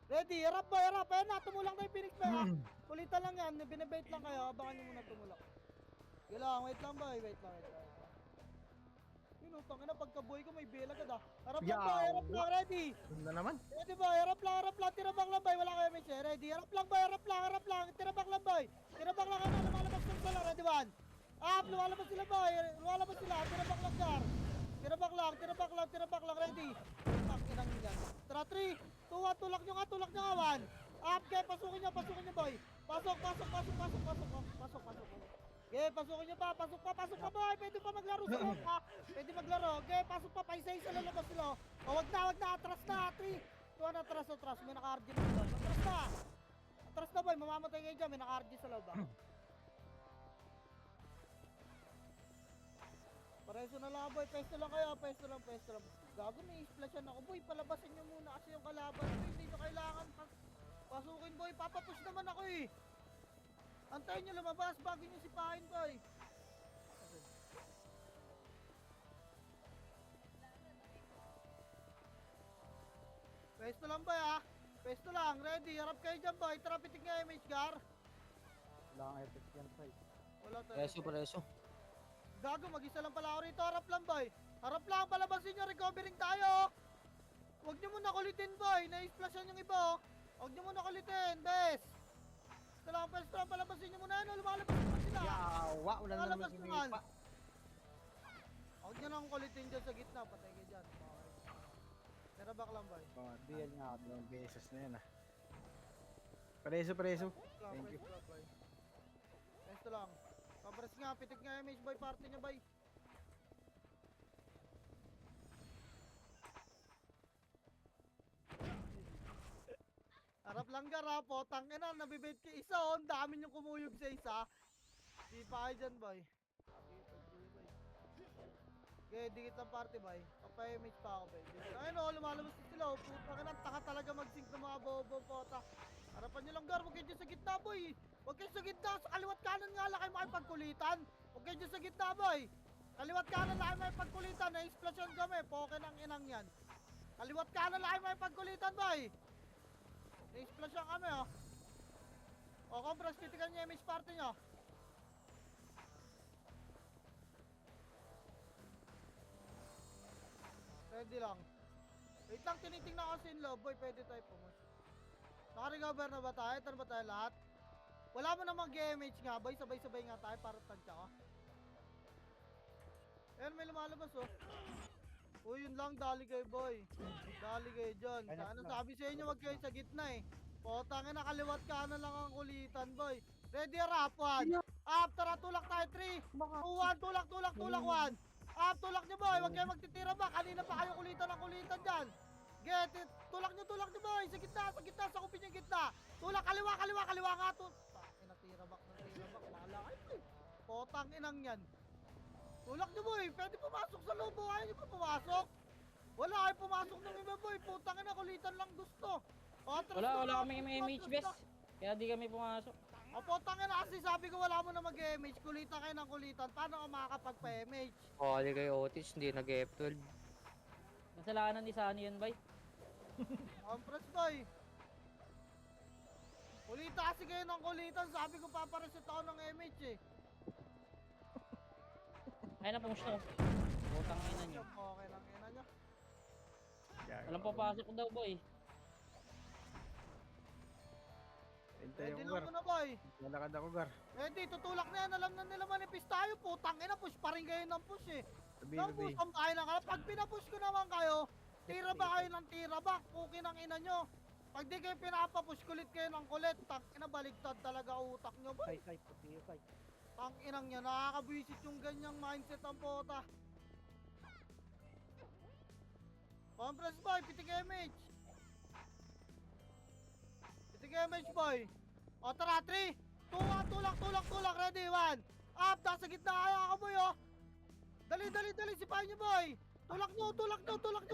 Ready, harap boy, harap. Ayan na, tumulak na yung Phoenix boy ah. Kulitan lang yan, binibait lang kayo. Abangan nyo muna tumulak. Sige lang, wait lang boy, wait lang. Yun, utang na pagka-boy ko may bail agad ah. Harap lang boy, harap lang, ready. Ano naman? Ready boy, harap lang. Tirabak lang boy, wala kayo may share. Ready, harap lang boy, harap lang. Tirabak lang boy. Tirabak lang kayo, lumalabas ng sala, ready one. Lumalabas sila boy, lumalabas sila, tirabak lang gar. Tirabak lang, ready. Pakinang yan. Tara, 3, 2, 1, tulak nyo nga, 1. Okay, pasukin nyo boy. Pasok. Okay, pasukin nyo pa, pasok pa boy. Pwede pa maglaro sa loob ha. Pwede maglaro. Okay, pasok pa, paisa-isa lalabas sila. O, wag na, atras na, 3, 2, 1, atras. May naka-RG na sa loob. Atras na boy, mamamatay kayo dyan, may naka-RG sa loob ha. Pareso na lang boy, pesto lang kayo, pesto lang. Gago na i-splashan ako boy, palabasin nyo muna kasi yung kalaban boy, hindi nyo kailangan pasukin boy, papapush naman ako eh. Antayin nyo lumabas bago nyo sipahin boy. Pesto lang boy ha, pesto lang, ready, harap kayo dyan boy, tara pitik nga image gar. Wala kang FX yan, Sai. Wala tayo. Preso. Gago, mag-isa lang pala ako rito. Harap lang, boy. Harap lang, palabasin nyo. Recovering tayo. Huwag nyo muna kulitin, boy. Na-splashan yung iba, oh. Huwag nyo muna kulitin, bes. Ito lang, palabasin nyo muna. Ano, lumalabas naman sila. Yawa, wala naman Lumalabas naman. sumipa. Huwag nyo nang kulitin dyan sa gitna. Patay kayo dyan. Okay. Terabak lang, boy. BL nga ako, 2 beses na yan ah. Preso. Thank you. Ito lang. Pabres nga, pitik nga image, boy. Party nyo, boy. Harap lang gara po, tangina, nabibait ka isa oh, ang dami nyo kumuyog sa isa. Di pa kayo dyan, boy. Okay, dikit lang party, boy. Papa-image pa ako, boy. Ayun oh, lumalabas na sila oh. Putang ina, taka talaga mag-sync ng mga bobo pota. Harapan nyo lang gar, huwag kayo dyan sa gitna, boy. Huwag kayo sa gitna, sa kaliwat kanan nga lang kayo makipagkulitan. Huwag kayo dyan sa gitna, boy. Kaliwat kanan lang kayo makipagkulitan, na-explosion kami, poke ng inang yan. Kaliwat kanan lang kayo makipagkulitan, boy. Na-explosion kami, oh. O, compress, titigan nyo yung image party nyo. Ready lang. Wait lang, tinitingnan ko si Inlo, boy, pwede tayo pumus. Naka-recover na ba tayo? Ito na ba tayo lahat? Wala mo namang GMH nga, boy. Sabay-sabay nga tayo para tansya ko. Ayan, may lumalabas, oh. Uy, yun lang. Dali kayo, boy. Dali kayo dyan. Ano sabi sa inyo, wag kayo sa gitna, eh. Potang na, kaliwat ka na lang ang kulitan, boy. Ready, rap, 1. Up, tara, tulak tayo, 3. 2, 1, tulak, 1. Up, tulak nyo, boy. Wag kayo magtitira ba. Kanina pa kayo kulitan ng kulitan dyan. Get it. Tulak nyo, boy. Sa gitna, sa kupin yung gitna. Tulak, kaliwa nga to. Natira bak. Wala kayo, boy. Potang inang yan. Tulak nyo, boy. Pwede pumasok sa loob, boy. Ayaw nyo pa pumasok. Wala kayo pumasok ng iba, boy. Putang ina, kulitan lang gusto. Wala kami MH best. Kaya di kami pumasok. O, potang ina kasi sabi ko wala mo na mag-MH. Kulitan kayo ng kulitan. Paano ka makakapag-MH? Di kayo Otis, hindi nag-F12. Kasalanan ni Sunny yun, bay. Compress, boy. Kulita kasi kayo ng kulitan. Sabi ko papareset ako ng MH, eh. Ay, napungs na. Butang ina nyo. Okay lang, ina nyo. Walang papasok daw, boy. Hintay Ready ako, lang Gar. muna, boy. Lalakad ako, Gar. Ready, tutulak na yan. Alam na nila manipis tayo. Putang ina, push pa rin kayo ng push, eh. Tabi, Nang push ang bahay ng kalap. Pag pinapush ko naman kayo, tira ba kayo ng tira ba? Pukin ang ina nyo. Pag di kayo pinapapush, kulit kayo ng kulit. Tang ina, baligtad talaga utak nyo, boy. Sai, puti, Sai. Tang inang nyo, nakakabwisit yung ganyang mindset ang pota. Compress, boy, pitik MH. Pitik MH, boy. O tara, 3, 2, 1, tulak, ready, 1. Up, nasa gitna kaya ako boy, oh. Dali, sipahin niyo boy. Tulak nyo,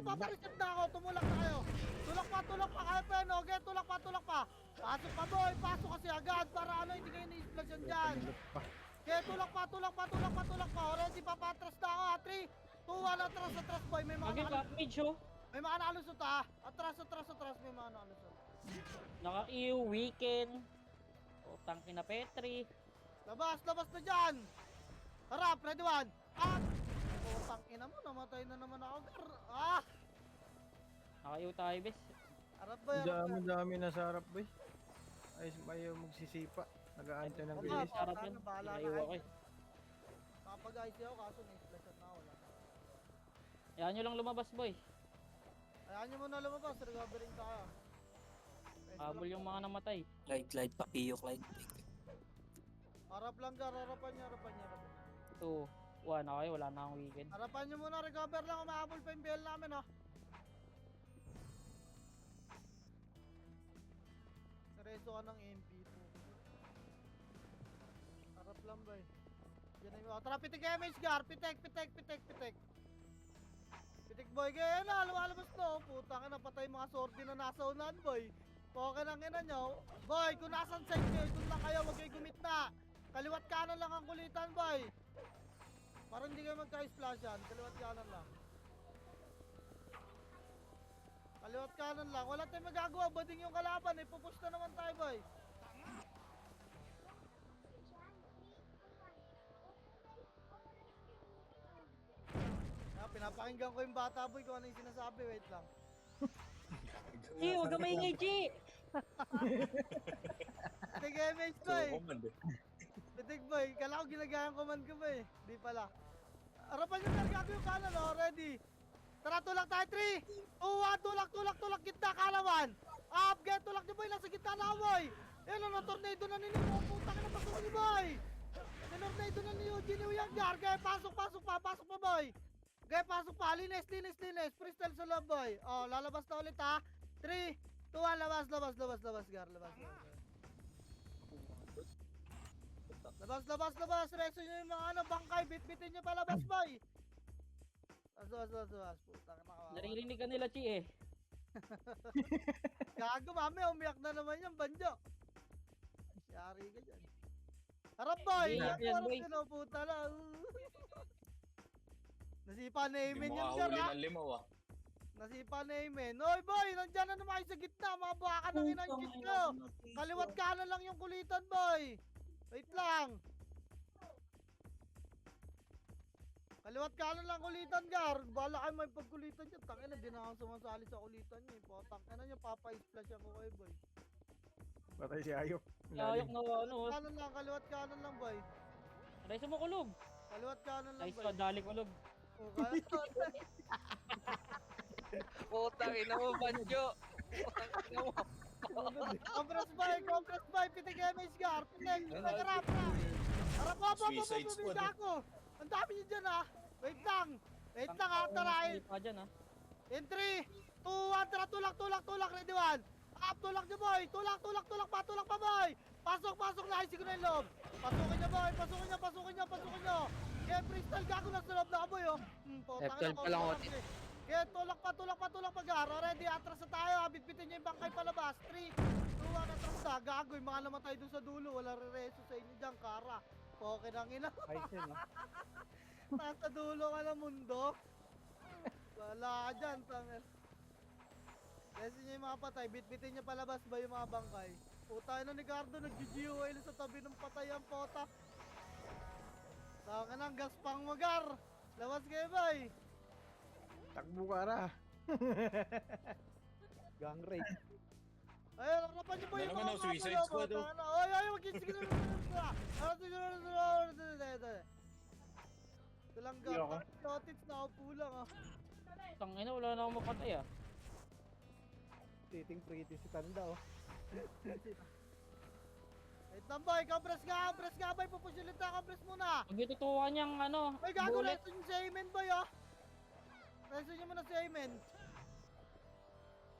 papareset na ako, tumulak na kayo. Tulak pa kayo, Pen, okay, tulak pa. Pasok pa boy, pasok kasi agad para ano, hindi kayo na-explosion dyan. Okay, tulak pa. Already, papatras na ako, 3, 2, 1, atras boy, may mga Again, nakalusot. back-mid show. May mga nakalusot ha. Atras, may mga nakalusot. Naka-EU, weekend. Utang kina Petri. Labas na dyan. Harap, ready, 1. Up. Putang ina mo, namatay na naman ako. Ah! Naka-EU tayo, bes. Harap boy, Dami na sa harap, boy. Ay, mayo magsisipa. Nag-aantay ng Wala, bilis. Sarap yan. bahala na Naka-EU kayo. ako eh. Kapag-ayos ako, kaso na-explosion na ako. Wala na. Ayaw nyo lang lumabas, boy. Ayaw nyo muna lumabas, recovering tayo. Habol yung mga namatay. Clyde, pakiyo, Clyde. Harap lang, Gar. Harapan nyo. 2, 1, okay, wala na akong weekend. Harapan nyo muna, recover lang. Umahabol pa yung BL namin, ha. Sereso ka ng MP2. Harap lang, boy. Yan na yung... Tara, pitik MH, Gar. Pitik. Pitik, boy. Kaya na, lumalabas to. Puta ka na, patay mga sorti na nasa unan, boy. Okay lang ina nyo. Boy, kung nasan side kayo, dun lang kayo, wag kayo gumitna. Kaliwat kanan lang ang kulitan, boy. Para hindi kayo magka-splashan. Kaliwat kanan lang. Kaliwat kanan lang. Wala tayong magagawa. Bading yung kalaban. Ipupush na naman tayo, boy. Pinapakinggan ko yung bata, boy, kung ano yung sinasabi. Wait lang. Chi, huwag ka maingay, Chi! Pitik MH, boy. Pitik, boy. Kala ko ginagayang command ko, boy. Di pala. Harapan yung karga ko yung kanan, oh. Ready. Tara, tulak tayo. 3, 2, 1, tulak. Gitna, kalawan. Up, get, tulak niyo, boy. Nasa gitna na, boy. Yan, ang tornado na ninyo. Oh, puta ka na, pasok niyo, boy. Tornado na ni Eugene yung gar. Kaya pasok pa, boy. Kaya pasok pa, linis. Freestyle sa loob, boy. Oh, lalabas na ulit, ha. 3, 2, 1, labas, gar. Labas. Reso nyo yung mga ano, bangkay. Bitbitin nyo palabas, boy. Labas. Puta ka nakawawa. Naririnig ka nila, Chi eh. Gago, mami. Umiyak na naman yung banjo. Yari ka dyan. Harap, boy. Hindi, Harap yan, boy. ka na, puta na. Nasipa na Hindi Amen mo yan, kahuli gar, ha? ng limaw ah. Nasipa na Amen. Oy, boy. Nandyan na naman kayo sa gitna. Mga baka ng inanjit ko. Kaliwat kanan lang yung kulitan, boy. Wait lang. Kaliwat kanan lang kulitan, gar. Bala kayo may pagkulitan nyo. Tangina, di na ako sumasali sa kulitan nyo. Potang ina nyo, papa-splash ako kayo, boy. Patay si Ayok. Ayok na ano. Kaliwat kanan lang, boy. Reso mo kulog. Kaliwat kanan lang, Nice boy. pa, dali kulog. Putang ina mo, Banjo. Compress boy, pitik MH, gar. Pitik, harap. Harap mo, Suicide squad, eh. ako. Ang dami nyo dyan, ha. Wait lang, ha. Tarahin. Pa dyan, ha. In 3, 2, 1, tara, tulak, ready, 1. Up, tulak nyo, boy. Tulak pa, boy. Pasok, naisig ko na yung loob. Pasukin nyo, boy. Pasukin nyo. Kaya freestyle gago na sa loob na, boy, oh. F12 pa lang, Otis. Kaya tulak pa, gar. Ready, atras na tayo, ha. Bitbitin nyo yung bangkay palabas. 3, 2, 1, atras na. Gago, yung mga namatay dun sa dulo. Wala re-reso sa inyo dyan, kara. Okay lang ina. Ayos yun, ah. Nasa dulo ka ng mundo. Wala ka dyan, tangel. Kasi nyo yung mga patay, bitbitin nyo palabas ba yung mga bangkay? Puta na ni Gardo, nag-GGOL sa tabi ng patay ang pota. Taka ng gaspang magar. Labas kayo, boy. Takbo ka ra. Gang rape. Ayun, harapan nyo po Ano yung naman mga ang Suicide mga Squad, oh. Ay, mag-sige na. Ito lang, gar. Totits, nakaupo lang, ah. Tangina, wala na akong mapatay, ah. Titing pretty si Tanda, oh. Wait lang, boy. Compress ka, boy. Pupusulit na, compress muna. Huwag itutukan niyang ano, Ay, gago, bullet. reso nyo si Amen, boy, oh. Reso nyo muna si Amen.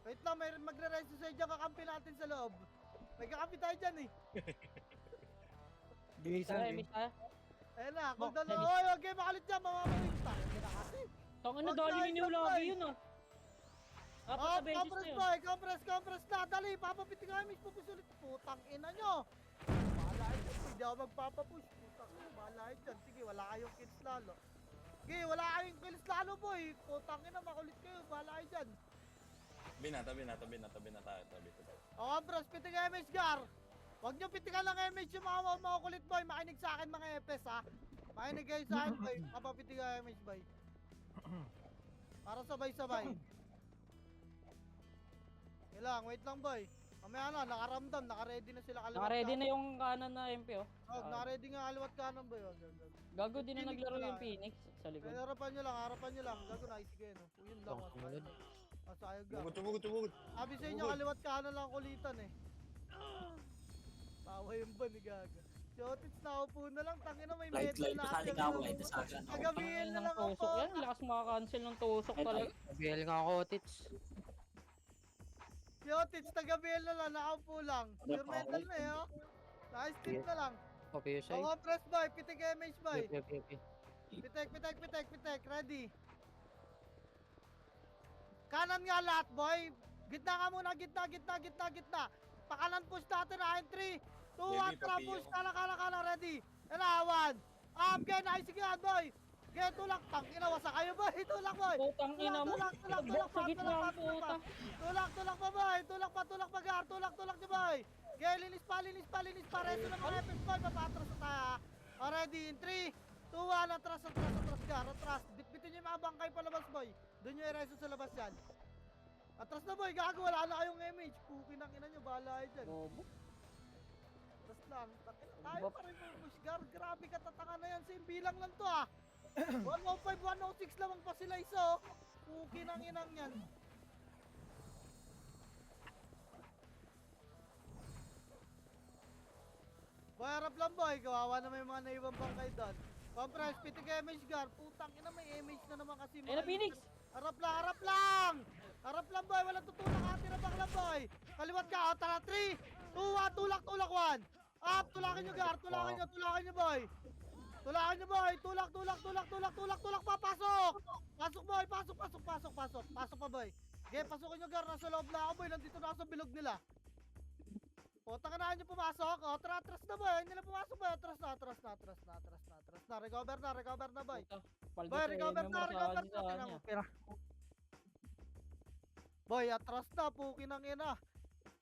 Wait lang, may magre-reso sa'yo dyan, kakampi natin sa loob. May kakapi tayo dyan eh. Bihisan, Tara, eh. miss ha. Ayun na, kung Bok, dalawa. Dennis. Oy, okay, makalit dyan, mamamulit. Tayo na kasi. Tangin na, Wag dali tayo ni dyan, lagi boy. yun ah. Apat Oh, na beses na compress yun. boy, compress na. Dali, papapitin kami, miss pupusulit. Putang ina nyo. Bahala kayo dyan, hindi ako magpapapush. Putang ina, bahala kayo dyan. Sige, wala kayong kills lalo. Sige, wala kayong kills lalo, boy. Putang ina, makulit kayo. Bahala kayo dyan. Tabi na tayo. O, compress, piting MH, Gar. Huwag nyo pitikan ng MH yung mga kulit, boy. Makinig sa akin, mga FS, ha. Makinig kayo sa akin, boy. Papapiting ka MH, boy. Para sabay-sabay. Wait lang, boy. Mamaya na, nakaramdam, nakaready na sila kaliwat. Naka-ready na yung kanan na MP oh. Oh, nakaready nga kaliwat kanan, boy. Oh, ganun. Gago din na Phoenix naglaro wala. yung Phoenix sa likod. Kaya harapan nyo lang. Gago na, isig kayo, no. Yun lang, Sumunod. masayag ka. Tubugod. Sabi sa inyo, kaliwat kanan lang kulitan, eh. Tawa yung ban, ni Gaga. Shotits, nakaupo na lang. Tangina, may Light, medal light. na Kasali ka ako, light. Kasali ako. Kagabihin na lang ako. Tusok yan, lakas makakancel ng tusok talaga. BL nga ako, tits. Shotits, tagabihin na lang. Nakaupo lang. Pure medal na, eh, oh. Nice tip na lang. Okay, yun siya. Oo, press boy. Pitik MH, boy. Okay. Pitek. Ready. Kanan nga lahat, boy. Gitna ka muna. Gitna. Pakanan push natin, ha. 3, 2, 1, tara push. Kala. Ready. And 1. Okay, nice. Sige, boy. Okay, tulak. Tangina, wasa kayo, boy. Tulak, boy. Putang ina mo. Tulak Sa gitna ang puta. Tulak pa, boy. Tulak pa, Gar. Tulak niyo, boy. Okay, linis pa. Reto na mga FS, boy. Papatras na tayo, ha. Already, in 3, 2, 1, atras, Gar. Atras. Bitbitin niyo yung mga bangkay palabas, boy. Doon nyo i-reso sa labas yan. Atras na, boy. Gago, wala na kayong image. Pukin ang ina nyo. Bahala kayo dyan. Bobo. Atras lang. Tayo pa rin, push, Gar. Grabe ka, tatanga na yan. Same bilang lang to, ha. 105, 106 lamang pa sila isa, oh. Pukin ang inang yan. Boy, harap lang, boy. Kawawa na may mga naiwang bangkay doon. Compress, pitik MH, Gar. Putang ina, may MH na naman kasi. Ayun na, Phoenix. Harap lang, boy. Walang tutulak. Atin na baklang, boy. Kaliwat ka. O, tara. 3, 2, 1. Tulak. 1. Up. Tulakin nyo, Gar. Tulakin nyo, boy. Tulak. Papasok. Pasok, boy. Pasok pa, boy. Okay, pasukin nyo, Gar. Nasa loob na ako, boy. Nandito na ako sa bilog nila. O, tanganaan nyo pumasok. O, atras na, boy. Hindi na pumasok, boy. Atras na. Recover na, boy. Paldo Boy, sa recover inyo, na. masahan sa Tingnan kanya. mo, pera. Boy, atras na. Pukin ang ina.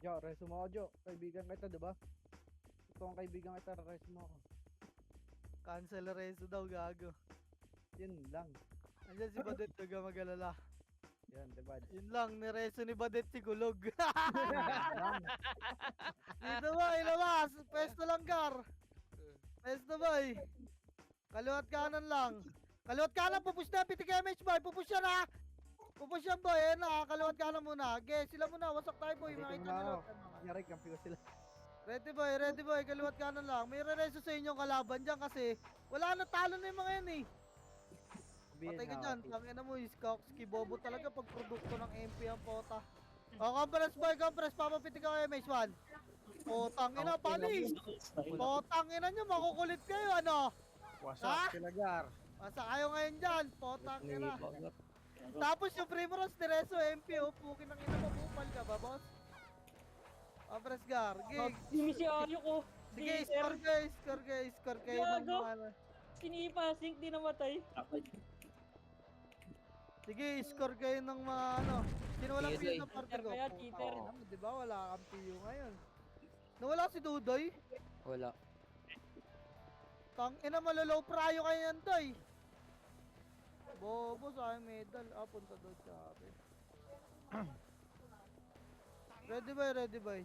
Jo, reso mo ako, Jo. Kaibigan kita, diba? Ito ang kaibigan kita, reso mo ako. Cancel reso daw, gago. Yun lang. Andiyan si Badet, huwag ka mag-alala. Yan, diba? Yun lang, nireso ni Badet si Gulog. Dito, boy, labas. Pesto lang, Gar. Pesto, boy. Kaliwat kanan lang. Pupush na, pitik MH, boy. Pupush yan, ha. Pupush yan, boy. Ayan na, kaliwat kanan muna. Okay, sila muna. Wasak tayo, boy. Dito Makita na nyo. ako. Nyari, kampi ko sila. Ready, boy. Kaliwat kanan lang. May re-reso sa inyong kalaban dyan kasi wala na, talo na yung mga yan, eh. Patay ka dyan. Tangina mo, Skowski Bobo talaga pag produkto ng MP ang pota. O, compress, boy. Papapitik ako MH1. O, tangina, palis. O, tangina nyo, makukulit kayo, ano? Wasak sila, Gar. Masa kayo ngayon dyan, potang ina. Tapos yung Primrose, Tereso, MP, oh, pukin ng ina mo, bupal ka ba, boss? Compress, Gar. Gig. Hindi si Ayo ko. Sige, score kayo ng Gago. mga, ano. Sinipa, sink, di namatay. Sige, score kayo ng mga ano. Sino walang Sige, PO ng parte ko? Kaya, cheater. Diba wala kang PO ngayon. Nawala si Dudoy. Wala. Tang ina, malolow prayo kayo yan, Toy. Bobo sa aking medal. Punta doon sa akin. Ready, boy.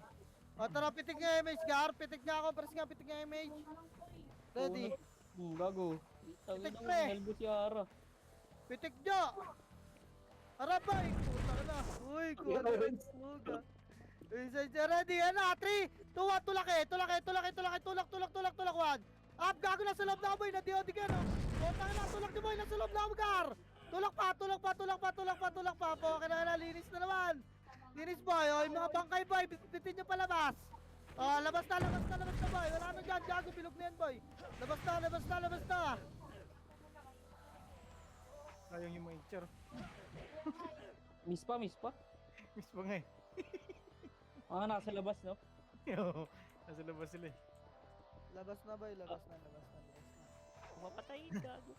O, tara, pitik nga MH, Gar. Pitik nga ako, press nga, pitik nga MH. Ready. Gago. Tawid Pitik, ang pre. elbow si Ara. Pitik nyo! Harap ba? Puta ka na. Uy, kuha na rin suga. Ready, yan na. 3, 2, 1, tulak. Tulak, 1. Up, gago na sa loob na, boy. Na-DOD ka, no? Puta ka na, tulak niyo, boy. Nasa loob na, Gar. Tulak pa. Okay na, linis na naman. Linis, boy. O, yung mga bangkay, boy. Bitin nyo palabas. Labas na boy. Wala na dyan, gago, bilog na yan boy. Labas na. Sayang yung mga itcher. Miss pa. Miss pa nga eh. Nasa labas, no? Oo, nasa labas sila eh. Labas na boy, labas na. Mapatayin gago.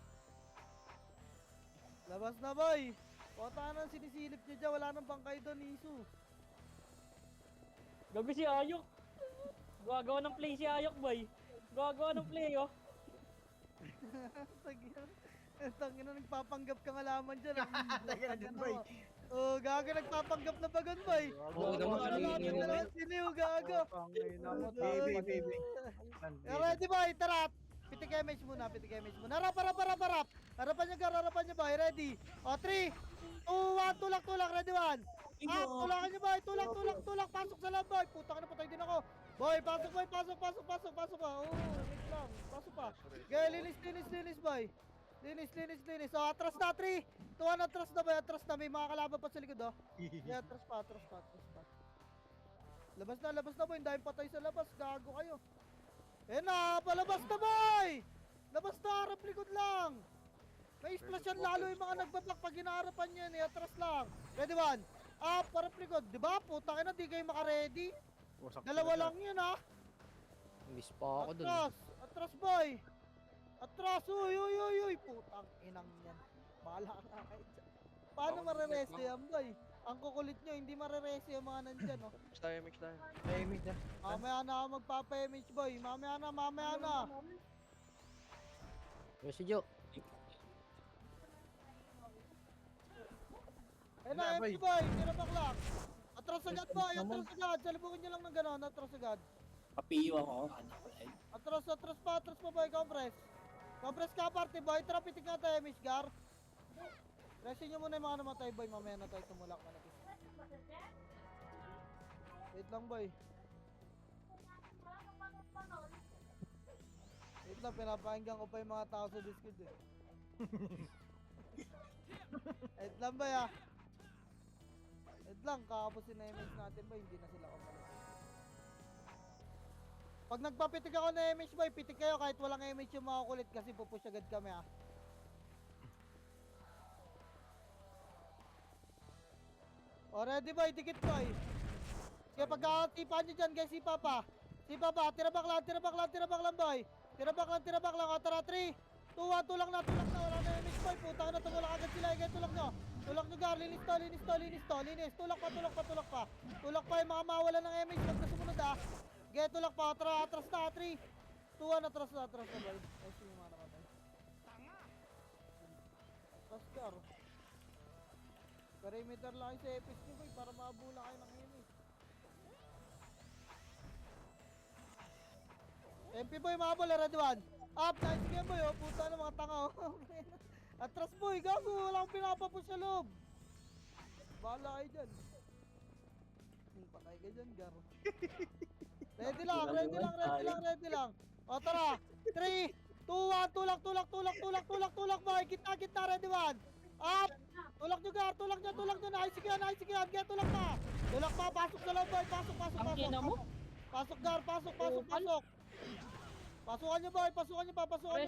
Labas na boy. Pota na sinisilip niya dyan, wala nang bangkay doon, Isu. Gago si Ayok. Gagawa ng play si Ayok, boy. Gagawa ng play, oh. Tangina, nagpapanggap ka nga laman dyan. Tangina dyan, boy. Gago, nagpapanggap na bagan, boy. Oo naman, Siniw, gago. Pangina mo, Baby. Ready, boy, tara. Pitik image muna. Harap. Harapan nyo, boy. Ready. O, 3, 2, 1, tulak. Ready, 1. Tulakan nyo, boy. Tulak. Pasok sa loob, boy. Putang na, patay din ako. Boy, pasok, boy. Pasok pa. Wait lang. Pasok pa. Gaya, linis, boy. Linis. O, atras na, 3, 2, 1, atras na, boy. Atras na. May mga kalaban pa sa likod, oh. Yeah, atras pa. Labas na, boy. Ang daming patay sa labas. Gago kayo. Palabas na, boy! Labas na, harap likod lang. May splash yan lalo yung mga nagbabak pag hinaharapan yan, atras lang. Ready, 1. Harap likod. Diba? Putang ina, di kayo makaready. Dalawa lang yun, ha? Miss pa ako dun. Atras, boy. Atras, uy. Putang inang yan. Bahala ka na kayo dyan. Paano marereste yan, boy? Ang kukulit nyo, hindi marereste yung mga nandyan, oh. Mix tayo. Image na. Mamaya na ako magpapa-image, boy. Mamaya na. Pero si Joe. Ayun na, empty, boy. Tira baklak. Atras agad, boy. Salubungin nyo lang ng gano'n. Atras agad. Papiyo ako. Atras pa, boy. Compress ka, party, boy. Tara, pitik na tayo, Miss Gar. Resin nyo muna yung mga namatay, boy. Mamaya na tayo tumulak na lagi. Wait lang, boy. Wait lang, pinapahinggan ko pa yung mga tao sa Discord, eh. Wait lang, boy, ah. Wait lang, kakapusin na image natin, boy. Hindi na sila kumalit. Pag nagpapitik ako na image, boy, pitik kayo kahit walang image yung mga kulit kasi pupush agad kami, ah. O, ready, boy, dikit, boy. Sige, pagkakatipan nyo dyan, guys, sipa pa, tira back lang, boy. Tira back lang, o, tara, 3, 2, 1, tulak na, wala na image, boy, putang na, tumulak agad sila, ikay, tulak nyo, Gar, linis to, tulak pa, yung mga mawala ng image, pag nasumunod, ah. Sige, tulak pa, atras na, 3, 2, 1, atras na, boy. Ay, sige, mga namatay. Atras, Gar. Perimeter lang kayo sa EPS nyo, boy, para mabula kayo ng image. MP, boy, mabula, ready, 1. Up, nice game, boy, oh, puta na mga tanga, oh. Atras, boy, gago, wala akong pinapapush sa loob. Bahala kayo dyan. Patay ka dyan, Gar. Ready lang. O, tara, 3, 2, 1, tulak, boy, kita, ready, 1. Up! Tulak nyo, Gar, tulak nyo, nice yan, kaya tulak pa, pasok sa loob, boy, pasok. Ang ina mo? Pasok, Gar, pasok. Pasukan nyo, boy, pasukan nyo pa. Okay,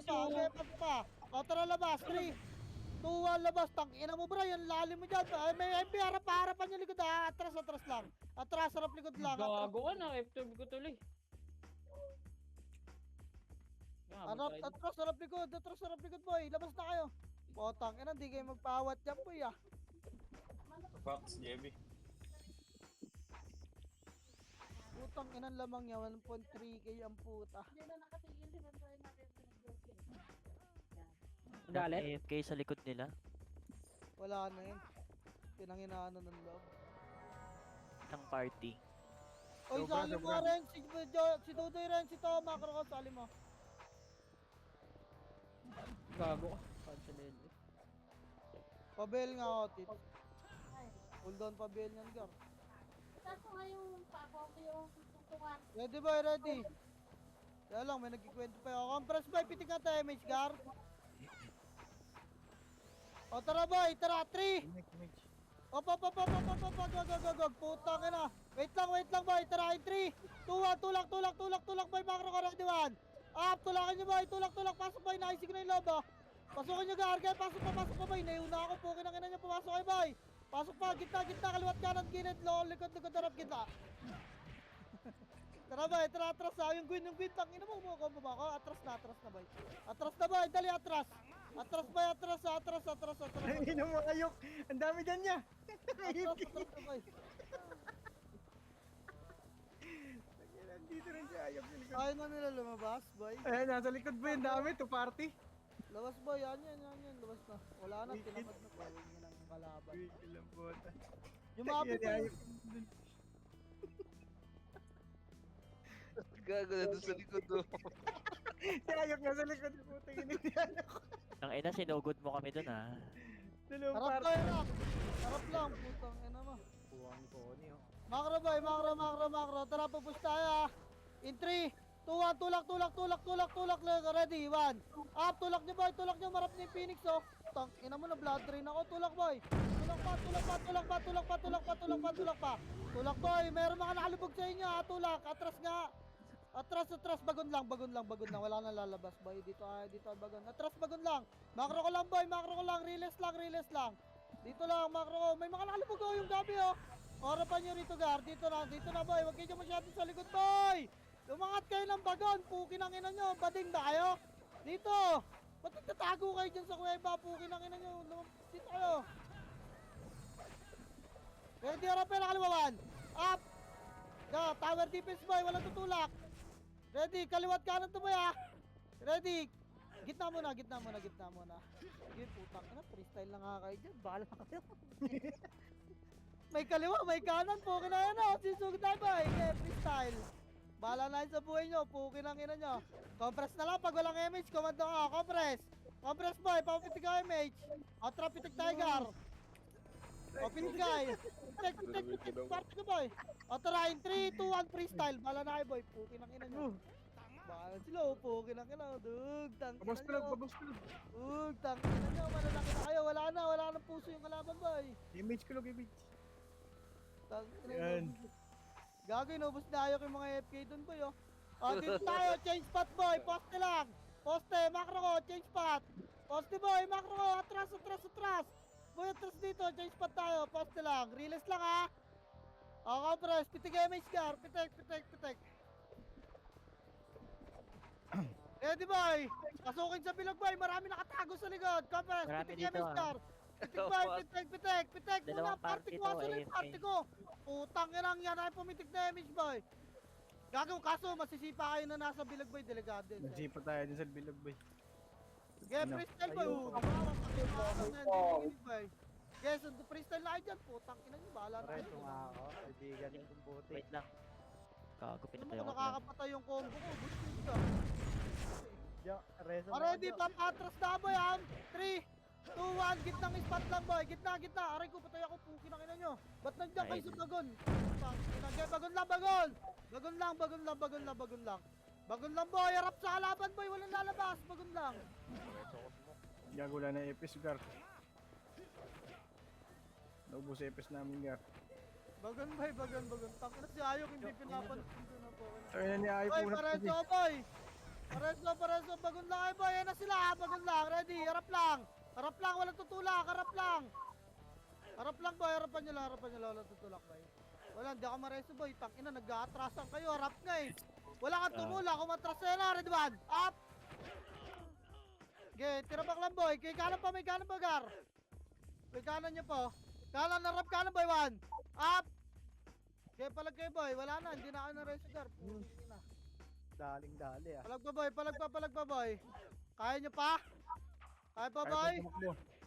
pasok pa. O, tara, labas, 3, 2, 1, labas. Tangina mo, bro, yung lalim mo dyan. Ay, may MP, harapan nyo likod, ha. Atras lang. Harap likod lang. Gago ka na, F2 ko tuloy. Atras, harap likod, boy. Labas na kayo. Potang ina, hindi kayo magpawat dyan, boy, ah. Fox, JB. Putang ina, lamang niya, 1.3k ang puta. Galit? AFK sa likod nila. Wala na yun. Pinanginaano ng loob. Ng party. Oy, sali mo rin, si Dudoy rin, si Toma, Kroko, sali mo. Gago ka. Cancel. Pabel nga ako, tit. Hold on, pabel yan, Gar. Kaso nga yung papa ko yung tutungan. Ready, boy, ready. Kaya lang, may nagkikwento pa ako. Compress, boy, pitik nga tayo, image, Gar. O, tara, boy, tara, 3. Image. Op, putang ina. Wait lang boy. Tara, in 3, 2, 1, tulak boy. Macro ka ready 1. Up, tulakan nyo boy. Tulak. Pasok boy. Naisig na yung lobo. Pasukin nyo Gargay. Pasok pa boy. Nauna ako. Pukin ang ina nyo. Pumasok kayo boy. Pasok pa. Gitna. Kaliwat kanan. Gilid. Likod. Harap gitna. Tara boy. Tara atras ha. Yung Gwyn. Tangina mo. Umukombo ba ako? Atras na boy. Atras na boy. Dali atras. Atras boy. Atras. Ay, mo ayok. Ang dami dyan niya. Atras na boy. Dito rin siya ayok. Ayaw na nila lumabas boy. Ayan, nasa likod ba yung dami? To party. Labas boy. Yan. Labas na. Wala na. Wicked. Tinamad na. Bawin nyo ng kalaban. Uy, ilang bota. Yumabit Ayun, boy. Gago na doon sa likod do. Si ayok nga sa likod. Puta yun. Ang ina, sinugod mo kami dun ah. Dalawang Harap party. tayo harap. Harap lang. Putang ina mo. Buwang ni Connie, oh. Macro boy, macro. Tara, pupush tayo ah. In 3, 2, 1, tulak. Ready, 1. Up, tulak nyo boy, marap ni Phoenix oh. Tang, ina mo na blood drain ako, tulak boy. Tulak boy, meron mga nakalubog sa inyo ah, tulak. Atras nga. Atras, bagon lang. Wala nang lalabas boy. Dito bagon. Atras, bagon lang. Macro ko lang, release lang. Dito lang, macro ko. May mga nakalubog oh, yung gabi oh. Harapan nyo rito Gar, dito na boy, wag kayo masyado sa likod boy! Lumangat kayo ng bagon, pukin ang ina nyo, bading ba kayo? Dito! Ba't nagtatago kayo dyan sa kuweba, pukin ang ina nyo, dito kayo! Ready, harapin ang kaliwawan! Up! Tower defense boy, walang tutulak! Ready, kaliwat kanan to boy ah! Ready! Gitna muna. Yun, putang ina, freestyle na nga kayo dyan, bahala kayo! May kaliwa, may kanan, pukin na yan o. Sisugod tayo ba? Okay, freestyle. Bahala na yun sa buhay nyo, pukin ang ina nyo. Compress na lang, pag walang image, komando ka, compress. Compress boy, papitig ka image. Atra, pitig tiger. O, pitig guy. Pitig, parte ka boy. O, tara, in 3, 2, 1, freestyle. Bahala na kayo boy, pukin ang ina nyo. Bahala sila, pukin ang ina. Dug, tang ina nyo. Babos ko lang. Tang ina nyo, malalaki na kayo. Wala na puso yung kalaban boy. Image ko lang, image. Yan. Gagawin, inubos na ayok yung mga FK dun boy oh. Dito tayo, change spot boy, poste lang. Poste, macro ko, change spot. Poste boy, macro ko, atras. Boy, atras dito, change spot tayo, poste lang. Release lang ha. Compress, pitig image car, pitek. Ready boy, pasukin sa bilog boy, marami nakatago sa likod. Compress, Marami pitig dito, image ah. car. Pitek muna, Dalawang party party ko, to, asan yung AFK. party ko? Putang inang yan ay pumitik na image boy. Gagawin kaso, masisipa kayo na nasa bilog boy, delegado yun. Nagsipa tayo dun sa bilog boy. Okay, freestyle boy. Guys, freestyle na kayo dyan, putang ina nyo, bahala na Reto kayo. nga ako, kaibigan yung buti. Wait lang. Gago, Ano pinatay mo, ako. nakakapatay yung combo ko, bustin ka. Rezo Ready, papatras na boy, 3, 2, 1, gitnang spot lang boy, gitna. Aray ko, patay ako, pukin ang ina nyo. Ba't nandiyan kayo sa bagon? Bagon lang. Bagon lang boy, harap sa kalaban boy, walang lalabas, bagon lang. Gago lang na epis, Gar. Naubos epis namin, Gar. Bagon boy, bagon. Tangin na si Ayok, hindi pinapansin ko na po. Tayo na ni Ayok Boy, unat pareso boy. Pareso, bagon lang boy, yan na sila, bagon lang, ready, harap lang, walang tutulak, harap lang boy, harapan nyo lang, walang tutulak boy. Wala, hindi ako mareso boy, tangina, nag-aatrasan kayo, harap nga eh. Wala kang tumula, kung matras na ready man, up! Okay, tirabak lang boy, kay kanan pa, may kanan pa Gar. May kanan nyo po. Kanan, harap kanan boy, 1, up! Okay, palag kayo boy, wala na, hindi na ako nareso Gar. Puti na. Daling-dali ah. Palag pa boy. Kaya nyo pa? Kaya pa boy?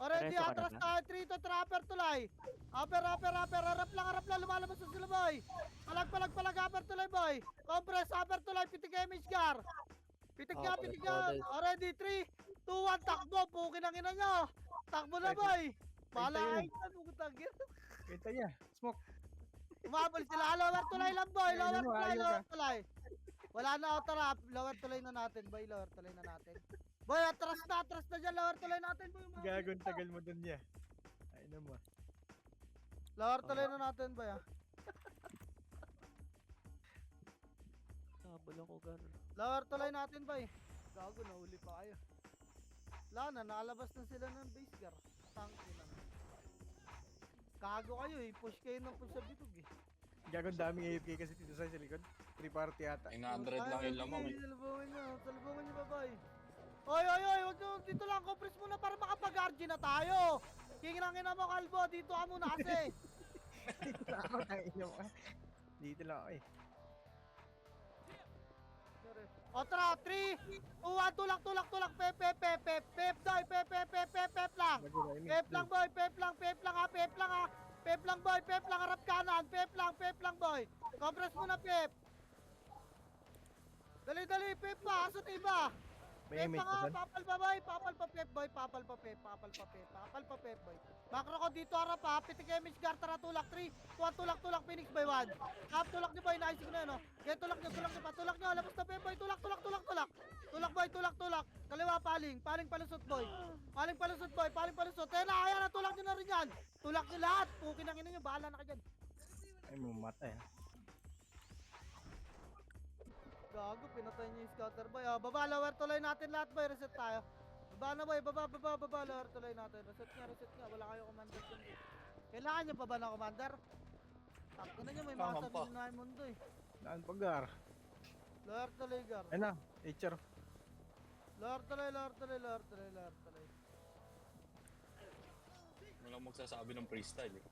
Already, Diretso ka na atras ba? tayo, 3 to trapper tulay. Upper, harap lang, lumalabas na sila boy. Palag, upper tulay boy. Compress, upper tulay, pitig image gar. Pitig nga. Already, 3, 2, 1, takbo, pukin ang ina nyo. Takbo na boy. Bahala kayo dyan, putang ina. Kita niya. Smoke. Umabol sila, lower tulay lang boy, Ayun mo, ayun lower ka. tulay. Wala na auto rap, lower tulay na natin boy, Boy, atras na dyan, lower tulay natin boy. Gagon tagal mo dun niya. Ay na mo. Lower tulay na natin boy ah. Habol ako, Gar. Lower tuloy natin boy. Gago, nahuli pa kayo. Wala na, nakalabas na sila ng base gar. Tangin na. Gago kayo eh, push kayo ng push sa bitog eh. Gagawin daming AFK kasi dito sa likod. 3 party ata. 900 lang yung lamang eh. Salubungan nyo baboy. Oy, wag nyo, dito lang, compress muna para makapag-RG na tayo. Kingin mo kalbo, dito ka muna kasi. Dito lang ako, tangina mo. Dito lang ako eh. O tara, 3, 2, 1, tulak, pep, doy, pep lang. Pep lang boy, pep lang ha, pep lang boy, pep lang harap kanan, pep lang boy. Compress muna pep. Dali, pep pa, asot iba. May Pep image pa ka nga, doon? papal pa pep boy, papal pa pep boy. Makro ko dito harap ha, pitik image guard, tara tulak, 3, 2, tulak, Phoenix by 1. Half tulak niyo boy, naisip ko na yun, no? Kaya tulak niyo, tulak niyo, labas na pep boy, tulak. Tulak boy, tulak. Kaliwa paling palusot boy. Paling palusot. Ayan na, tulak niyo na rin yan. Tulak niyo lahat, pukin ang ina niyo, bahala na ka dyan. Ay, mamatay ha. Gago, pinatay niyo yung scatter boy. Baba, lower tuloy natin lahat boy, reset tayo. Baba na boy, baba, lower tuloy natin. Reset nga, wala kayo commander dyan. Kailangan niyo pa ba ng commander? Takto na niyo, may mga Kailangan pa. sabihin na yung mundo eh. Daan pa, Gar. Lower tuloy, gar. Ayun na, HR. Lower tuloy. Walang magsasabi ng freestyle eh.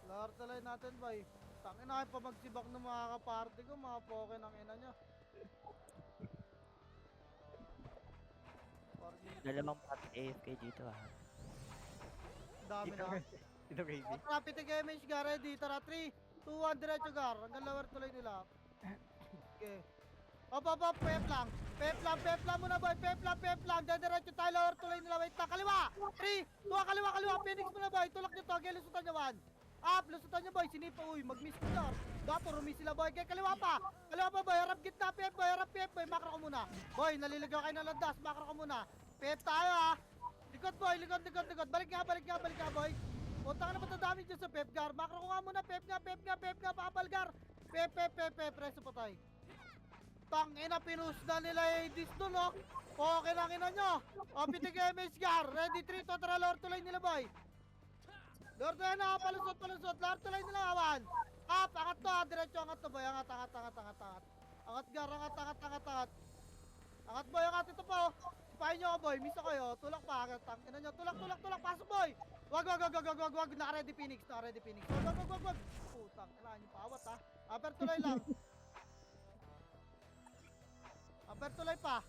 Lower tuloy natin boy. Tangin na kayo pa magsibak ng mga kaparty ko, mga poke ng ina nyo. Dalawang pati AFK dito ah. Dami na. Dito kay O tara, pitik image gar, ready. Tara, 3, 2, 1, diretso gar. Hanggang lower tuloy nila. Okay. Op, pep lang muna boy, pep lang. Diretso tayo, lower tuloy nila. Wait lang, kaliwa. 3, 2, kaliwa. Phoenix muna boy, tulak nyo to. Okay, lusutan nyo 1. Up, lusutan nyo boy, sinipa, mag-miss ko dar. Dato, rumi sila boy, kaya kaliwa pa boy, harap gitna, pep boy, makro ko muna. Boy, naliligaw kayo ng landas, makro ko muna. Pep tayo ha. Likod boy, likod. Balik nga boy. Puntang na matadami dyan sa pep gar. Makro ko nga muna, pep nga, papal gar. Pep, preso patay. Tangina, pinus na nila Hades dun, oh. Okay lang ina nyo. O, pitig MH gar. Ready, 3, tara, Lord tulay nila, boy. Lord tulay na, palusot. Lord tulay nila, awan. Up, angat to, diretso, angat to, boy. Angat. Angat gar, angat. Angat, boy, angat ito po. Sipahin nyo, boy. Miss ako kayo. Tulak pa, angat. Tangina nyo, tulak. Pasok, boy. Wag. Naka-ready Phoenix. Wag. Putang, kailangan nyo paawat, ha. Upper tulay lang. Upper tuloy pa.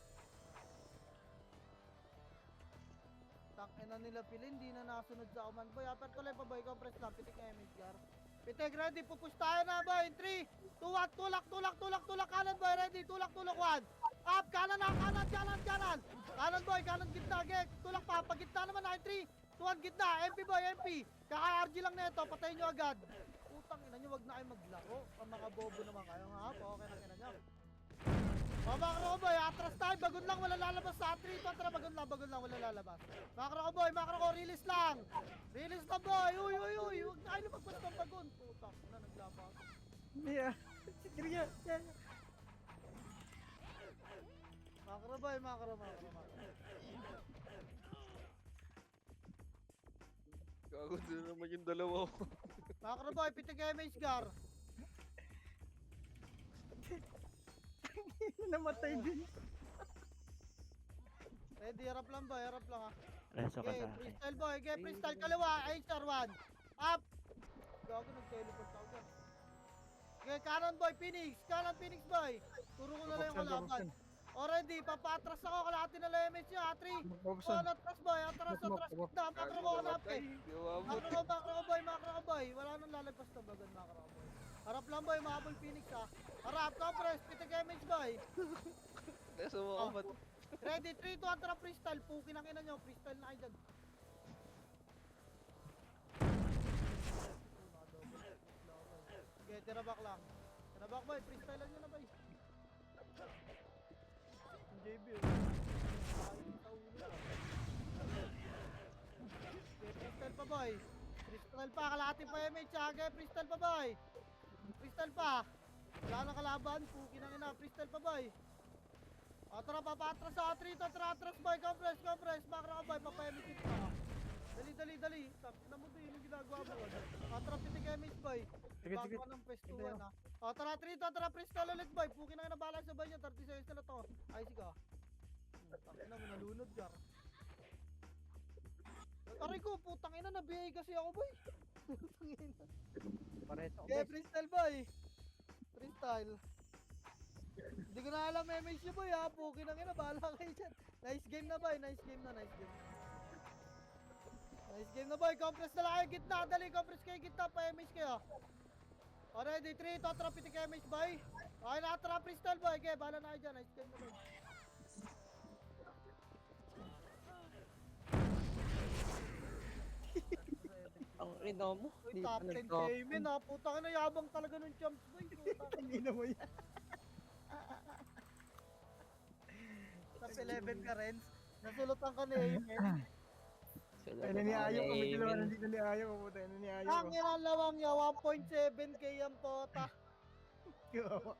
Tangina nila pili, hindi na nasunod sa command boy. Upper tuloy pa boy, compress lang, pitik image gar. Pitik ready, pupush tayo na boy. 3, 2, 1, tulak kanan boy, ready, tulak 1. Up, kanan na, kanan. Kanan boy, kanan gitna, gek. Tulak pa, pag gitna naman na, 3, 2, 1, gitna, MP boy, MP. Kaka-RG lang na ito, patayin nyo agad. Putang ina nyo, wag na kayo maglaro. Ang mga bobo naman kayo, ha? Okay na ina nyo. Makro ko boy, atras tayo, bagod lang, wala lalabas sa 3, tara, bagod lang, wala lalabas. Makro ko boy, release lang boy, uy, huwag na kayo magpas ng bagon. Putang, na naglabas. Yeah. Sikriya. Makro boy. Gago din naman yung dalawa. Makro boy, pitig image gar. Namatay din. Ready, harap lang ha. Reso ka Okay, sa akin. freestyle boy, freestyle kaliwa, HR1. Up! Gago, nag-teleport ako dyan. Okay, kanan Phoenix boy. Turo ko na lang yung kalaban. Already, papatras ako, kalahati na lang MH niya, 3. Atras boy, atras gitna, makro ko hanap eh. Makro ko boy, wala nang lalagpas na bagan, makro ko boy. Harap lang boy, mahabol Phoenix ha. Harap, compress, pitig MH boy. Nasa mo ka mat. Ready, 3, 2, 1, tara freestyle. Pukin ang ina nyo, freestyle na kayo dyan. Okay, tira back lang. Tira back boy, freestyle lang nyo na boy. Yung JB oh. Ayun sa ulo. Okay, freestyle pa boy. Freestyle pa, kalahati pa MH ha. Okay, freestyle pa boy. Freestyle pa. Wala na kalaban. Puki na ina. Freestyle pa boy. Tara, papatras sa atras. Atras boy. Compress. Makra ka boy. Papayamitin pa. Dali. Sabi na mo din yung ginagawa mo. Atras piti chemist boy. Bago ka ng pwestuhan ha. Tara, tara, freestyle ulit boy. Puki na ina bala sa boy niya. 30 seconds na to. Ay, siga. Tangina mo, nalunod ka. Aray ko, putang ina, na-BA kasi ako boy. Putang ina. Pareto ako, Okay, guys. freestyle boy. Freestyle. Hindi ko na alam MH niyo boy ha. Puki na ina, bahala kayo dyan. Nice game na boy, nice game na. Nice game na boy, compress na lang kayo gitna. Dali, compress kayo gitna, pa-MH kayo. Alright, 3, totrap iti kayo MH boy. Okay, nakatrap freestyle boy. Okay, bahala na kayo dyan. Nice game na boy. Ang ina mo. Uy, Di top pa 10 nag-top. game ha. Puta ka na, yabang talaga nung champs boy. Hindi na mo yan. Top 11 ka rin. Nasulutan ka na eh. Ay, naniayo ko. May dalawa nandito niayo ko. Puta, naniayo Ang ko. ilang lawang niya, 1.7k ang pota.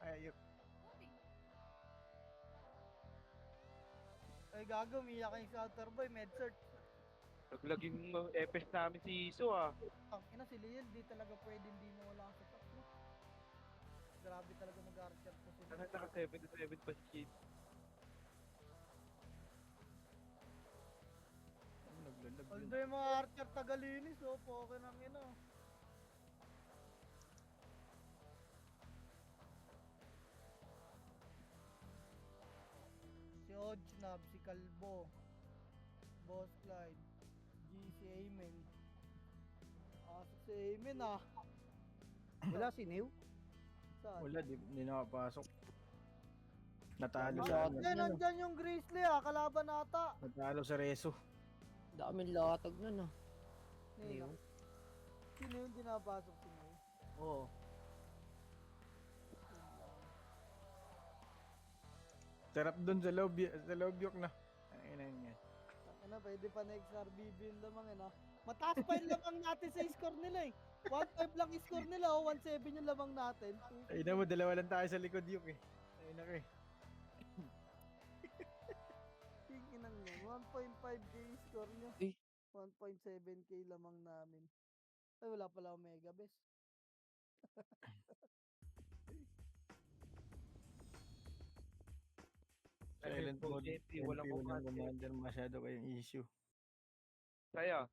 Ayok. Ay gago, umiyak yung Southern Boy, med-search. Naglaging epes namin si Iso ah. Ang ina si Liel, di talaga pwede hindi mawala sa top. No? Grabe talaga mag-archer po sila. Naka 7 to 7 pa si Kid. Naglalag Although yung mga archer tagalinis, oh, poke ng ina. Si Ojnab, si Kalbo, Boss Clyde, GC Amen. Asok si Amen ah. Wala si Neo. Saan? Wala, di nakapasok. Natalo Ah, sa hindi, nandyan yung Grizzly ah, kalaban ata. Natalo sa Reso. Daming latag nun ah. Nino. Sino yung dinapasok si Nino? Oo. Sarap dun sa loob yok na. Ayun na yun. Ano, pwede pa next RBB yung lamang eh, no? Mataas pa yung lamang natin sa score nila eh. 1-5 lang score nila, oh. 1-7 yung lamang natin. Ayun na mo, dalawa lang tayo sa likod yok eh. Ayun na eh. Tingin lang yan. 1.5k score nyo. Eh. 1.7k lamang namin. Ay, wala pala Omega Best. Silent mode. MP, walang MP, walang commander. commander. Masyado kayong issue. Kaya,